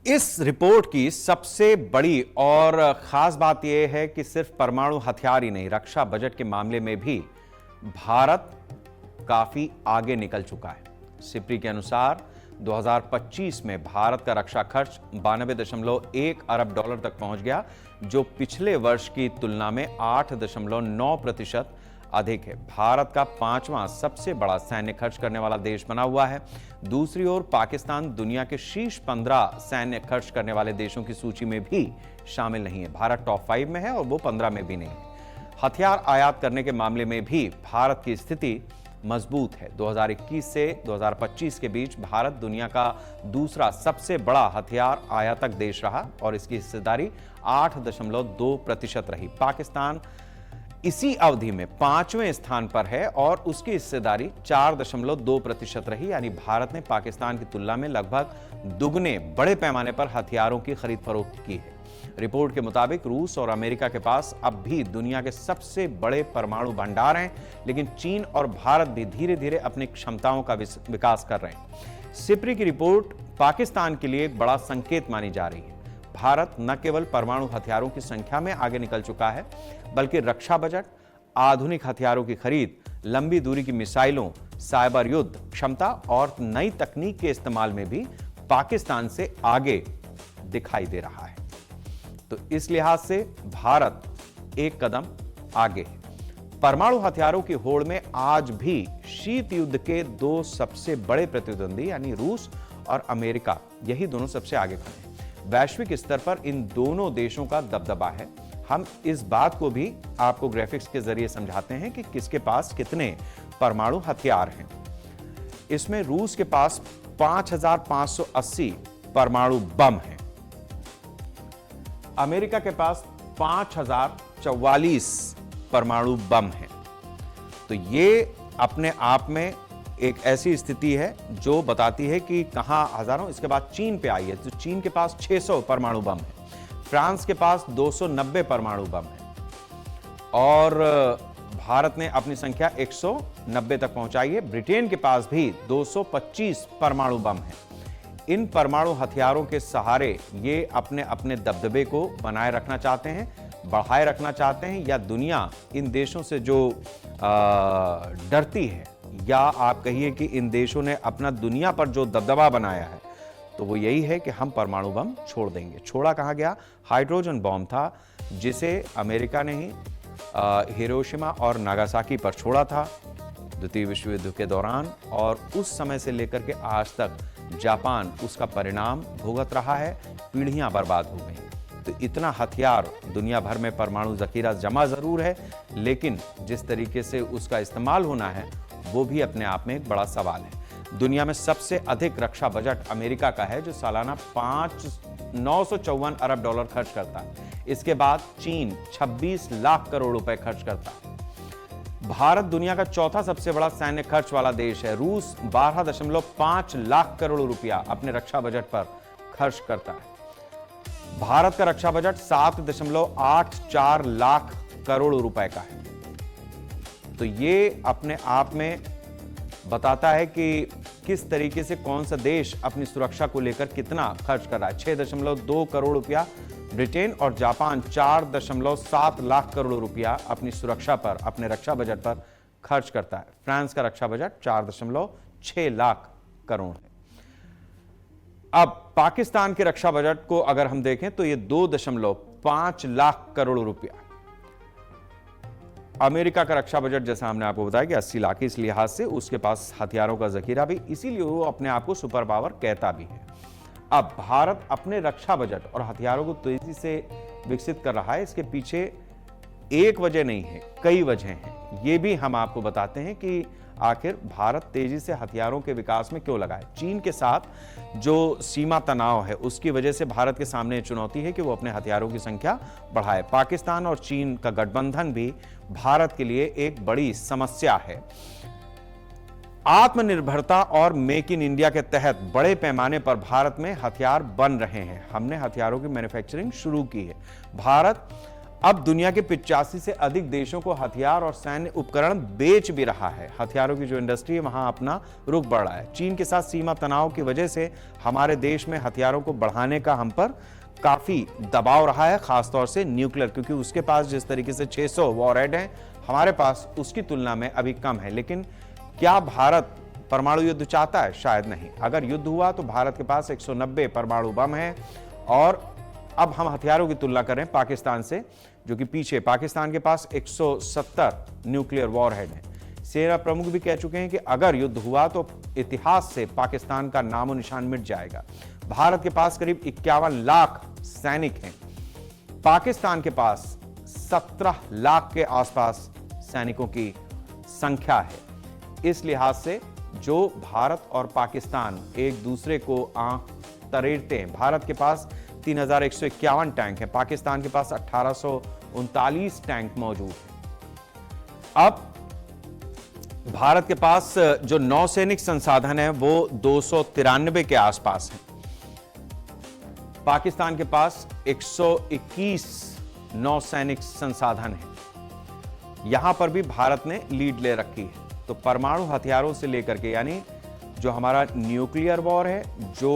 इस रिपोर्ट की सबसे बड़ी और खास बात यह है कि सिर्फ परमाणु हथियार ही नहीं, रक्षा बजट के मामले में भी भारत काफी आगे निकल चुका है। सिप्री के अनुसार 2025 में भारत का रक्षा खर्च 92.1 अरब डॉलर तक पहुंच गया, जो पिछले वर्ष की तुलना में 8.9% अधिक है। भारत का 5वां सबसे बड़ा सैन्य खर्च करने वाला देश बना हुआ है। दूसरी ओर पाकिस्तान दुनिया के शीर्ष 15 सैन्य खर्च करने वाले देशों की सूची में भी शामिल नहीं है। भारत टॉप 5 में है और वो 15 में भी नहीं है। हथियार आयात करने के मामले में भी भारत की स्थिति मजबूत है। 2021 से 2025 के बीच भारत दुनिया का दूसरा सबसे बड़ा हथियार आयातक देश रहा और इसकी हिस्सेदारी 8.2% रही। पाकिस्तान इसी अवधि में 5वें स्थान पर है और उसकी हिस्सेदारी 4.2% रही। यानी भारत ने पाकिस्तान की तुलना में लगभग दुगने बड़े पैमाने पर हथियारों की खरीद फरोख्त की है। रिपोर्ट के मुताबिक रूस और अमेरिका के पास अब भी दुनिया के सबसे बड़े परमाणु भंडार हैं, लेकिन चीन और भारत भी धीरे धीरे अपनी क्षमताओं का विकास कर रहे हैं। सिप्री की रिपोर्ट पाकिस्तान के लिए एक बड़ा संकेत मानी जा रही है। भारत न केवल परमाणु हथियारों की संख्या में आगे निकल चुका है, बल्कि रक्षा बजट, आधुनिक हथियारों की खरीद, लंबी दूरी की मिसाइलों, साइबर युद्ध क्षमता और नई तकनीक के इस्तेमाल में भी पाकिस्तान से आगे दिखाई दे रहा है। तो इस लिहाज से भारत एक कदम आगे है। परमाणु हथियारों की होड़ में आज भी शीत युद्ध के दो सबसे बड़े प्रतिद्वंदी यानी रूस और अमेरिका, यही दोनों सबसे आगे खड़े हैं। वैश्विक स्तर पर इन दोनों देशों का दबदबा है। हम इस बात को भी आपको ग्राफिक्स के जरिए समझाते हैं कि किसके पास कितने परमाणु हथियार हैं। इसमें रूस के पास 5,580 परमाणु बम हैं। अमेरिका के पास 5,044 परमाणु बम हैं। तो ये अपने आप में एक ऐसी स्थिति है जो बताती है कि कहां हजारों। इसके बाद चीन पे आई है, तो चीन के पास 600 परमाणु बम है। फ्रांस के पास 290 परमाणु बम है और भारत ने अपनी संख्या 190 तक पहुंचाई है। ब्रिटेन के पास भी 225 परमाणु बम है। इन परमाणु हथियारों के सहारे ये अपने अपने दबदबे को बनाए रखना चाहते हैं, बढ़ाए रखना चाहते हैं, या दुनिया इन देशों से जो डरती है, या आप कहिए कि इन देशों ने अपना दुनिया पर जो दबदबा बनाया है, तो वो यही है कि हम परमाणु बम छोड़ देंगे। छोड़ा कहाँ गया? हाइड्रोजन बॉम्ब था जिसे अमेरिका ने ही हिरोशिमा और नागासाकी पर छोड़ा था द्वितीय विश्व युद्ध के दौरान, और उस समय से लेकर के आज तक जापान उसका परिणाम भुगत रहा है। पीढ़ियां बर्बाद हो गई। तो इतना हथियार दुनिया भर में परमाणु जखीरा जमा जरूर है, लेकिन जिस तरीके से उसका इस्तेमाल होना है वो भी अपने आप में एक बड़ा सवाल है। दुनिया में सबसे अधिक रक्षा बजट अमेरिका का है, जो सालाना 954 अरब डॉलर खर्च करता है। इसके बाद चीन 26 लाख करोड़ रुपए खर्च करता है। भारत दुनिया का चौथा सबसे बड़ा सैन्य खर्च वाला देश है। रूस 12.5 लाख करोड़ रुपया अपने रक्षा बजट पर खर्च करता है। भारत का रक्षा बजट 7.84 लाख करोड़ रुपए का है। तो ये अपने आप में बताता है कि किस तरीके से कौन सा देश अपनी सुरक्षा को लेकर कितना खर्च कर रहा है। 6.2 करोड़ रुपया ब्रिटेन और जापान 4.7 लाख करोड़ रुपया अपनी सुरक्षा पर, अपने रक्षा बजट पर खर्च करता है। फ्रांस का रक्षा बजट 4.6 लाख करोड़ है। अब पाकिस्तान के रक्षा बजट को अगर हम देखें तो ये 2.5 लाख करोड़ रुपया। अमेरिका का रक्षा बजट जैसा हमने आपको बताया कि 80 लाख, इस लिहाज से उसके पास हथियारों का जखीरा भी, इसीलिए वो अपने आप को सुपर पावर कहता भी है। अब भारत अपने रक्षा बजट और हथियारों को तेजी से विकसित कर रहा है। इसके पीछे एक वजह नहीं है, कई वजह हैं। ये भी हम आपको बताते हैं कि आखिर भारत तेजी से हथियारों के विकास में क्यों लगा है। चीन के साथ जो सीमा तनाव है उसकी वजह से भारत के सामने चुनौती है कि वो अपने हथियारों की संख्या बढ़ाए। पाकिस्तान और चीन का गठबंधन भी भारत के लिए एक बड़ी समस्या है। आत्मनिर्भरता और मेक इन इंडिया के तहत बड़े पैमाने पर भारत में हथियार बन रहे हैं। हमने हथियारों की मैन्युफैक्चरिंग शुरू की है। भारत अब दुनिया के 85 से अधिक देशों को हथियार और सैन्य उपकरण बेच भी रहा है। हथियारों की जो इंडस्ट्री है वहां अपना रुख बढ़ रहा है। चीन के साथ सीमा तनाव की वजह से हमारे देश में हथियारों को बढ़ाने का हम पर काफी दबाव रहा है, खासतौर से न्यूक्लियर, क्योंकि उसके पास जिस तरीके से 600 वॉरहेड हैं, हमारे पास उसकी तुलना में अभी कम है। लेकिन क्या भारत परमाणु युद्ध चाहता है? शायद नहीं। अगर युद्ध हुआ तो भारत के पास 190 परमाणु बम है। और अब हम हथियारों की तुलना करें पाकिस्तान से, जो कि पीछे, पाकिस्तान के पास 170 न्यूक्लियर वॉरहेड है। सेना प्रमुख भी कह चुके हैं कि अगर युद्ध हुआ तो इतिहास से पाकिस्तान का नामो निशान मिट जाएगा। भारत के पास करीब 51 लाख सैनिक हैं। पाकिस्तान के पास 17 लाख के आसपास सैनिकों की संख्या है। इस लिहाज से जो भारत और पाकिस्तान एक दूसरे को आंख तरेरते हैं, भारत के पास 3151 टैंक है, पाकिस्तान के पास 1839 टैंक मौजूद है। अब भारत के पास जो नौसैनिक संसाधन है वो 293 के आसपास है। पाकिस्तान के पास 121 नौसैनिक संसाधन है। यहां पर भी भारत ने लीड ले रखी है। तो परमाणु हथियारों से लेकर के, यानी जो हमारा न्यूक्लियर वॉर है, जो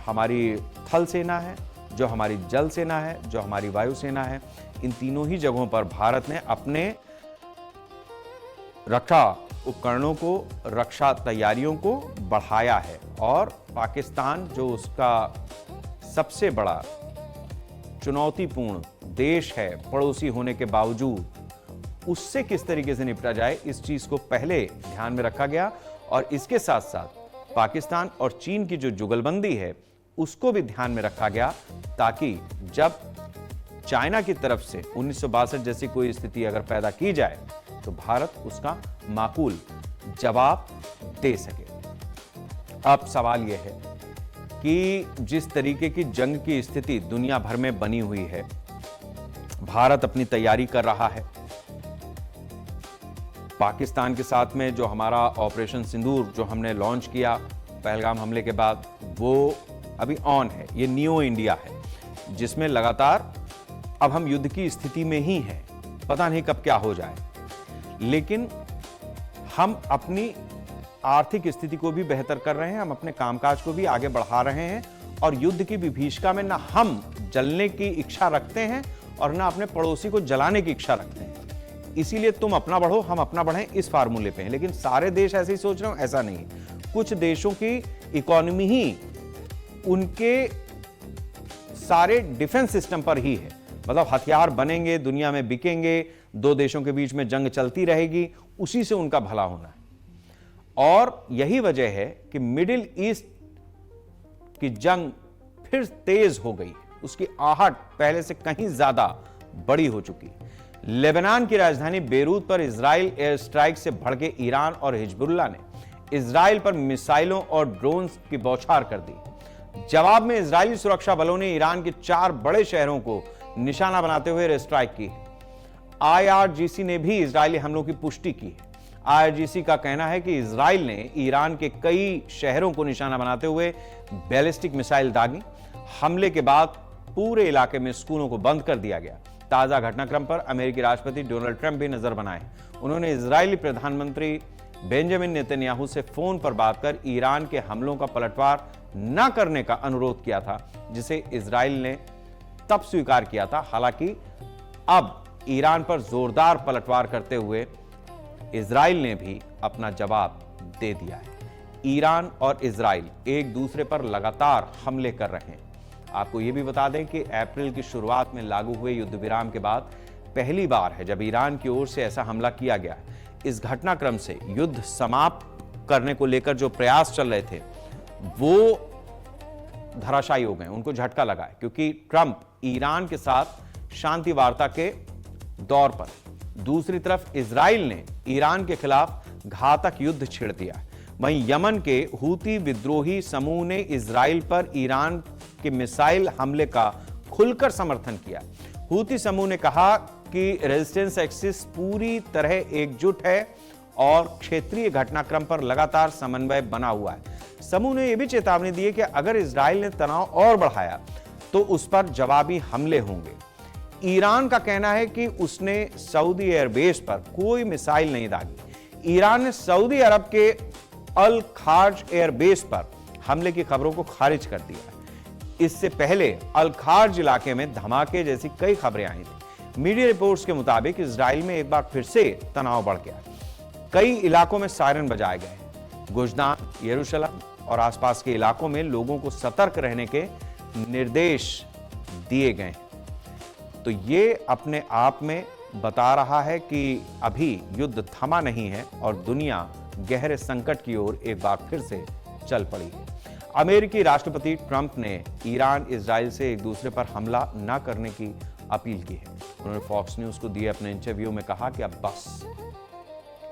हमारी थल सेना है, जो हमारी जल सेना है, जो हमारी वायु सेना है, इन तीनों ही जगहों पर भारत ने अपने रक्षा उपकरणों को, रक्षा तैयारियों को बढ़ाया है। और पाकिस्तान जो उसका सबसे बड़ा चुनौतीपूर्ण देश है पड़ोसी होने के बावजूद, उससे किस तरीके से निपटा जाए, इस चीज को पहले ध्यान में रखा गया। और इसके साथ साथ पाकिस्तान और चीन की जो जुगलबंदी है उसको भी ध्यान में रखा गया, ताकि जब चाइना की तरफ से 1962 जैसी कोई स्थिति अगर पैदा की जाए तो भारत उसका माकूल जवाब दे सके। अब सवाल यह है कि जिस तरीके की जंग की स्थिति दुनिया भर में बनी हुई है, भारत अपनी तैयारी कर रहा है। पाकिस्तान के साथ में जो हमारा ऑपरेशन सिंदूर जो हमने लॉन्च किया पहलगाम हमले के बाद, वो अभी ऑन है। ये न्यू इंडिया है जिसमें लगातार अब हम युद्ध की स्थिति में ही हैं, पता नहीं कब क्या हो जाए। लेकिन हम अपनी आर्थिक स्थिति को भी बेहतर कर रहे हैं, हम अपने कामकाज को भी आगे बढ़ा रहे हैं। और युद्ध की विभीषिका में ना हम जलने की इच्छा रखते हैं और ना अपने पड़ोसी को जलाने की इच्छा रखते हैं। इसीलिए तुम अपना बढ़ो, हम अपना बढ़ें, इस फार्मूले पे हैं। लेकिन सारे देश ऐसे ही सोच रहे हो, ऐसा नहीं। कुछ देशों की इकोनॉमी ही उनके सारे डिफेंस सिस्टम पर ही है। मतलब हथियार बनेंगे, दुनिया में बिकेंगे, दो देशों के बीच में जंग चलती रहेगी, उसी से उनका भला होना है। और यही वजह है कि मिडिल ईस्ट की जंग फिर तेज हो गई, उसकी आहट पहले से कहीं ज्यादा बड़ी हो चुकी है। लेबनान की राजधानी बेरूत पर इजराइल एयर स्ट्राइक से भड़के ईरान और हिजबुल्लाह ने इजराइल पर मिसाइलों और ड्रोन्स की बौछार कर दी। जवाब में इजरायली सुरक्षा बलों ने ईरान के 4 बड़े शहरों को निशाना बनाते हुए एयर स्ट्राइक की है। IRGC ने भी इजरायली हमलों की पुष्टि की है। IRGC का कहना है कि इजराइल ने ईरान के कई शहरों को निशाना बनाते हुए बैलिस्टिक मिसाइल दागी। हमले के बाद पूरे इलाके में स्कूलों को बंद कर दिया गया। ताजा घटनाक्रम पर अमेरिकी राष्ट्रपति डोनाल्ड ट्रंप भी नजर बनाए। उन्होंने इजरायली प्रधानमंत्री बेंजामिन नेतन्याहू से फोन पर बात कर ईरान के हमलों का पलटवार न करने का अनुरोध किया था, जिसे इजराइल ने तब स्वीकार किया था। हालांकि अब ईरान पर जोरदार पलटवार करते हुए इजराइल ने भी अपना जवाब दे दिया है। ईरान और इजराइल एक दूसरे पर लगातार हमले कर रहे हैं। आपको यह भी बता दें कि अप्रैल की शुरुआत में लागू हुए युद्ध विराम के बाद पहली बार है जब ईरान की ओर से ऐसा हमला किया गया। इस घटनाक्रम से युद्ध समाप्त करने को लेकर जो प्रयास चल रहे थे वो धराशायी हो गए, उनको झटका लगा है, क्योंकि ट्रंप ईरान के साथ शांति वार्ता के दौर पर, दूसरी तरफ इजराइल ने ईरान के खिलाफ घातक युद्ध छेड़ दिया। वहीं यमन के हूती विद्रोही समूह ने इजराइल पर ईरान के मिसाइल हमले का खुलकर समर्थन किया। हूती समूह ने कहा कि रेजिस्टेंस एक्सिस पूरी तरह एकजुट है और क्षेत्रीय घटनाक्रम पर लगातार समन्वय बना हुआ है। समूह ने यह भी चेतावनी दी है कि अगर इजराइल ने तनाव और बढ़ाया तो उस पर जवाबी हमले होंगे। ईरान का कहना है कि उसने सऊदी एयरबेस पर कोई मिसाइल नहीं दागी। ईरान ने सऊदी अरब के अल खार्ज एयरबेस पर हमले की खबरों को खारिज कर दिया। इससे पहले अल खार्ज इलाके में धमाके जैसी कई खबरें आई थी। मीडिया रिपोर्ट्स के मुताबिक इजराइल में एक बार फिर से तनाव बढ़ गया। कई इलाकों में सायरन बजाए गए। गुजदान, यरूशलेम और आसपास के इलाकों में लोगों को सतर्क रहने के निर्देश दिए गए। तो ये अपने आप में बता रहा है कि अभी युद्ध थमा नहीं है और दुनिया गहरे संकट की ओर एक बार फिर से चल पड़ी है। अमेरिकी राष्ट्रपति ट्रंप ने ईरान इजराइल से एक दूसरे पर हमला न करने की अपील की है। उन्होंने फॉक्स न्यूज को दिए अपने इंटरव्यू में कहा कि अब बस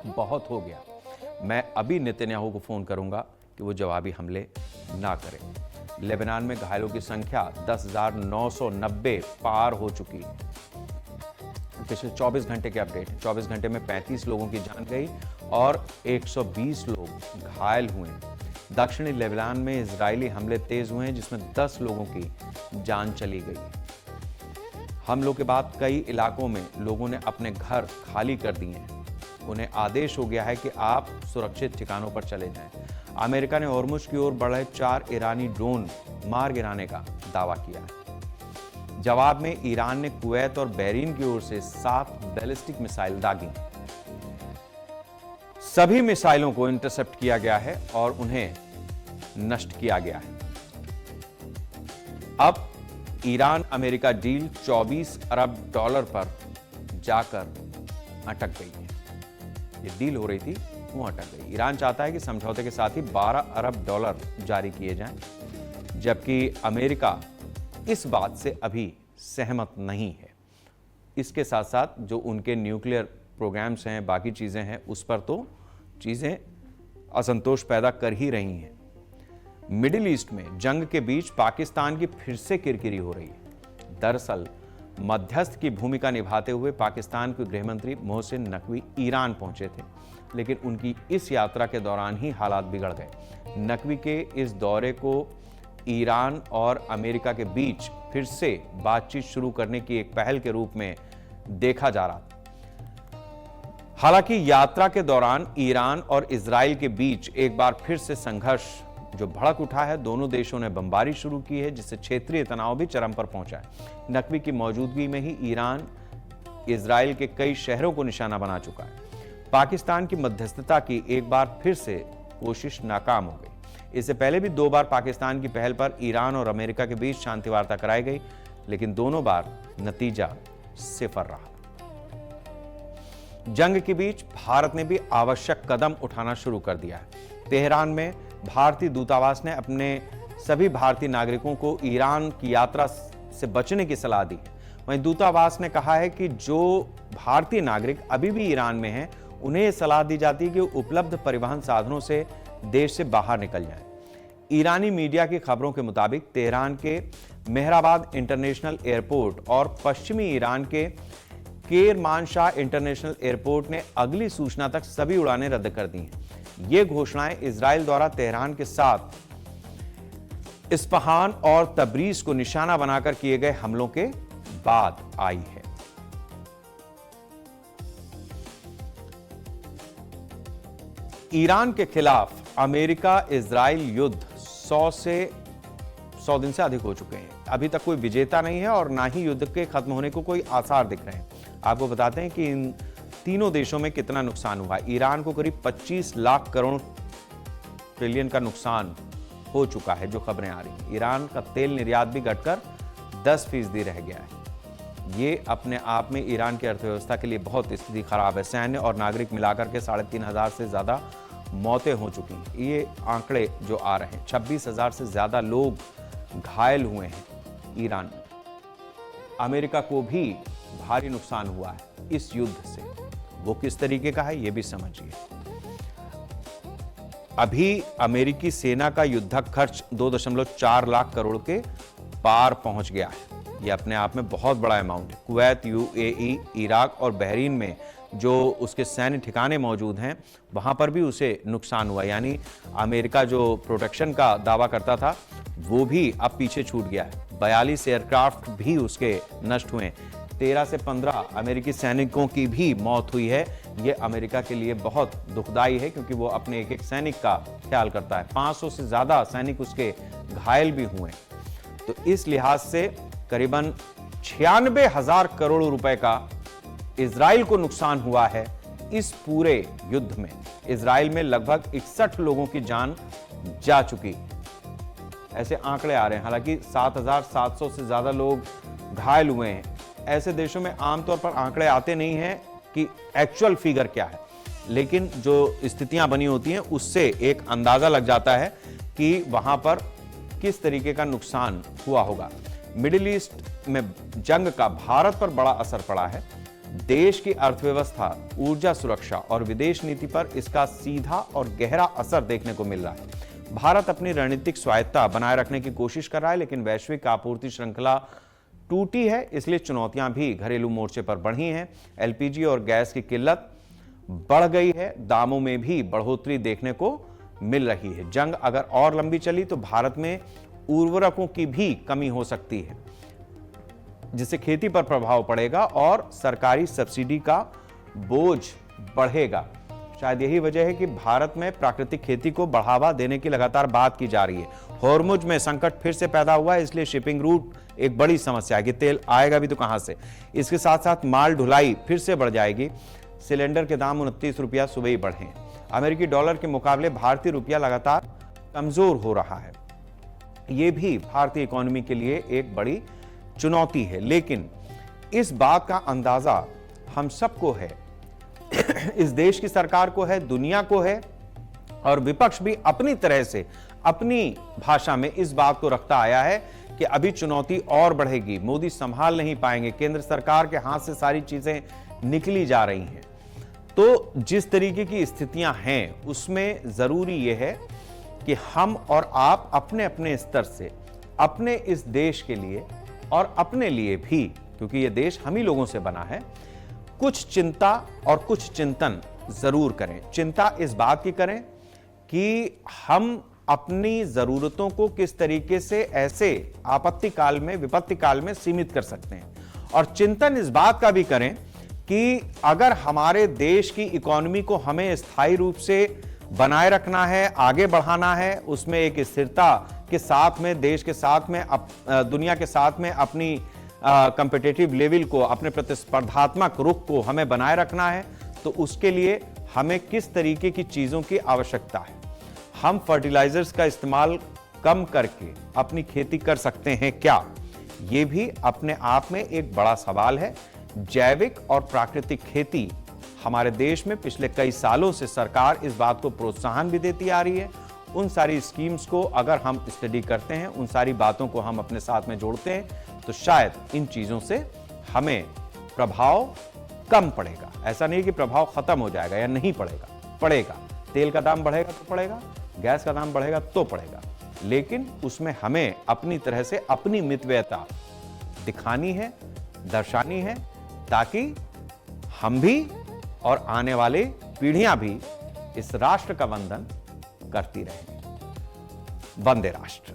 बहुत हो गया, मैं अभी नेतन्याहू को फोन करूंगा कि वो जवाबी हमले ना करें। लेबनान में घायलों की संख्या 10,990 पार हो चुकी है। पिछले 24 घंटे के अपडेट, 24 घंटे में 35 लोगों की जान गई और 120 लोग घायल हुए। दक्षिणी लेबनान में इजरायली हमले तेज हुए हैं, जिसमें 10 लोगों की जान चली गई। हमलों के बाद कई इलाकों में लोगों ने अपने घर खाली कर दिए हैं। उन्हें आदेश हो गया है कि आप सुरक्षित ठिकानों पर चले जाएं। अमेरिका ने हॉर्मुज की ओर बढ़ रहे 4 ईरानी ड्रोन मार गिराने का दावा किया है। जवाब में ईरान ने कुवैत और बहरीन की ओर से 7 बैलिस्टिक मिसाइल दागी। सभी मिसाइलों को इंटरसेप्ट किया गया है और उन्हें नष्ट किया गया है। अब ईरान अमेरिका डील 24 अरब डॉलर पर जाकर अटक गई है। ये डील हो रही थी, वो अटक गई। ईरान चाहता है कि समझौते के साथ ही 12 अरब डॉलर जारी किए जाएं, जबकि अमेरिका इस बात से अभी सहमत नहीं है। इसके साथ साथ जो उनके न्यूक्लियर प्रोग्राम्स हैं, बाकी चीजें हैं, उस पर तो चीजें असंतोष पैदा कर ही रही हैं। मिडिल ईस्ट में जंग के बीच पाकिस्तान की फिर से किरकिरी हो रही है। दरअसल मध्यस्थ की भूमिका निभाते हुए पाकिस्तान के गृहमंत्री मोहसिन नकवी ईरान पहुंचे थे, लेकिन उनकी इस यात्रा के दौरान ही हालात बिगड़ गए। नकवी के इस दौरे को ईरान और अमेरिका के बीच फिर से बातचीत शुरू करने की एक पहल के रूप में देखा जा रहा था। हालांकि यात्रा के दौरान ईरान और इजराइल के बीच एक बार फिर से संघर्ष जो भड़क उठा है। दोनों देशों ने बमबारी शुरू की है, जिससे क्षेत्रीय तनाव भी चरम पर पहुंचा है। नकवी की मौजूदगी में ही ईरान इजराइल के कई शहरों को निशाना बना चुका है। पाकिस्तान की मध्यस्थता की एक बार फिर से कोशिश नाकाम हो गई। इससे पहले भी 2 बार पाकिस्तान की पहल पर ईरान और अमेरिका के बीच शांति वार्ता कराई गई, लेकिन दोनों बार नतीजा सिफर रहा। जंग के बीच भारत ने भी आवश्यक कदम उठाना शुरू कर दिया है। तेहरान में भारतीय दूतावास ने अपने सभी भारतीय नागरिकों को ईरान की यात्रा से बचने की सलाह दी। वहीं दूतावास ने कहा है कि जो भारतीय नागरिक अभी भी ईरान में हैं, उन्हें यह सलाह दी जाती है कि उपलब्ध परिवहन साधनों से देश से बाहर निकल जाएं। ईरानी मीडिया की खबरों के मुताबिक तेहरान के मेहराबाद इंटरनेशनल एयरपोर्ट और पश्चिमी ईरान के केरमानशाह इंटरनेशनल एयरपोर्ट ने अगली सूचना तक सभी उड़ानें रद्द कर दी हैं। ये घोषणाएं इजराइल द्वारा तेहरान के साथ इस्फहान और तबरीज को निशाना बनाकर किए गए हमलों के बाद आई है। ईरान के खिलाफ अमेरिका इजराइल युद्ध 100 दिन से अधिक हो चुके हैं। अभी तक कोई विजेता नहीं है और ना ही युद्ध के खत्म होने को कोई आसार दिख रहे हैं। आपको बताते हैं कि इन तीनों देशों में कितना नुकसान हुआ। ईरान को करीब 25 लाख करोड़ ट्रिलियन का नुकसान हो चुका है, जो खबरें आ रही हैं। ईरान का तेल निर्यात भी घटकर 10% रह गया है। ये अपने आप में ईरान की अर्थव्यवस्था के लिए बहुत स्थिति खराब है। सैन्य और नागरिक मिलाकर के 3,500 से ज्यादा मौतें हो चुकी हैं। ये आंकड़े जो आ रहे हैं, 26,000 से ज्यादा लोग घायल हुए हैं ईरान में। अमेरिका को भी भारी नुकसान हुआ है इस युद्ध से। वो किस तरीके का है, ये भी समझिए। अभी अमेरिकी सेना का युद्धक खर्च 2.4 लाख करोड़ के पार पहुंच गया है। यह अपने आप में बहुत बड़ा अमाउंट है। कुवैत, यूएई, इराक और बहरीन में जो उसके सैन्य ठिकाने मौजूद हैं, वहां पर भी उसे नुकसान हुआ। यानी अमेरिका जो प्रोटेक्शन का दावा करता था, वो भी अब पीछे छूट गया है। 42 एयरक्राफ्ट भी उसके नष्ट हुए। 13 से 15 अमेरिकी सैनिकों की भी मौत हुई है। यह अमेरिका के लिए बहुत दुखदाई है, क्योंकि वो अपने एक सैनिक का ख्याल करता है। 500 से ज्यादा सैनिक उसके घायल भी हुए। तो इस लिहाज से करीबन 96,000 करोड़ रुपए का इजराइल को नुकसान हुआ है इस पूरे युद्ध में इजराइल में लगभग 61 लोगों की जान जा चुकी, ऐसे आंकड़े आ रहे हैं। हालांकि 7,700 से ज्यादा लोग घायल हुए हैं। ऐसे देशों में आमतौर पर आंकड़े आते नहीं हैं कि एक्चुअल फिगर क्या है, लेकिन जो स्थितियां बनी होती हैं उससे एक अंदाजा लग जाता है कि वहां पर किस तरीके का नुकसान हुआ होगा। मिडिल ईस्ट में जंग का भारत पर बड़ा असर पड़ा है। देश की अर्थव्यवस्था, ऊर्जा सुरक्षा और विदेश नीति पर इसका सीधा और गहरा असर देखने को मिल रहा है। भारत अपनी रणनीतिक स्वायत्तता बनाए रखने की कोशिश कर रहा है, लेकिन वैश्विक आपूर्ति श्रृंखला टूटी है, इसलिए चुनौतियां भी घरेलू मोर्चे पर बढ़ी हैं। एलपीजी और गैस की किल्लत बढ़ गई है, दामों में भी बढ़ोतरी देखने को मिल रही है। जंग अगर और लंबी चली तो भारत में उर्वरकों की भी कमी हो सकती है, जिससे खेती पर प्रभाव पड़ेगा और सरकारी सब्सिडी का बोझ बढ़ेगा। शायद यही वजह है कि भारत में प्राकृतिक खेती को बढ़ावा देने की लगातार बात की जा रही है। हॉर्मुज में संकट फिर से पैदा हुआ है, इसलिए शिपिंग रूट एक बड़ी समस्या है कि तेल आएगा भी तो कहां से। इसके साथ साथ माल ढुलाई फिर से बढ़ जाएगी। सिलेंडर के दाम 29 रुपया सुबह ही बढ़े। अमेरिकी डॉलर के मुकाबले भारतीय रुपया लगातार कमजोर हो रहा है। यह भी भारतीय इकोनॉमी के लिए एक बड़ी चुनौती है, लेकिन इस बात का अंदाजा हम सबको है, इस देश की सरकार को है, दुनिया को है, और विपक्ष भी अपनी तरह से अपनी भाषा में इस बात को रखता आया है कि अभी चुनौती और बढ़ेगी, मोदी संभाल नहीं पाएंगे, केंद्र सरकार के हाथ से सारी चीजें निकली जा रही हैं। तो जिस तरीके की स्थितियां हैं उसमें जरूरी यह है कि हम और आप अपने अपने स्तर से अपने इस देश के लिए और अपने लिए भी, क्योंकि यह देश हम ही लोगों से बना है, कुछ चिंता और कुछ चिंतन जरूर करें। चिंता इस बात की करें कि हम अपनी जरूरतों को किस तरीके से ऐसे आपत्ति काल में, विपत्ति काल में सीमित कर सकते हैं, और चिंतन इस बात का भी करें कि अगर हमारे देश की इकोनॉमी को हमें स्थायी रूप से बनाए रखना है, आगे बढ़ाना है, उसमें एक स्थिरता के साथ में, देश के साथ में, दुनिया के साथ में अपनी कंपिटिटिव लेवल को, अपने प्रतिस्पर्धात्मक रुख को हमें बनाए रखना है, तो उसके लिए हमें किस तरीके की चीजों की आवश्यकता है। हम फर्टिलाइजर्स का इस्तेमाल कम करके अपनी खेती कर सकते हैं क्या, यह भी अपने आप में एक बड़ा सवाल है। जैविक और प्राकृतिक खेती हमारे देश में पिछले कई सालों से सरकार इस बात को प्रोत्साहन भी देती आ रही है। उन सारी स्कीम्स को अगर हम स्टडी करते हैं, उन सारी बातों को हम अपने साथ में जोड़ते हैं, तो शायद इन चीजों से हमें प्रभाव कम पड़ेगा। ऐसा नहीं कि प्रभाव खत्म हो जाएगा या नहीं पड़ेगा, पड़ेगा। तेल का दाम बढ़ेगा तो पड़ेगा, गैस का दाम बढ़ेगा तो पड़ेगा, लेकिन उसमें हमें अपनी तरह से अपनी मितव्ययता दिखानी है, दर्शानी है, ताकि हम भी और आने वाले पीढ़ियां भी इस राष्ट्र का वंदन करती रहें। वंदे राष्ट्र।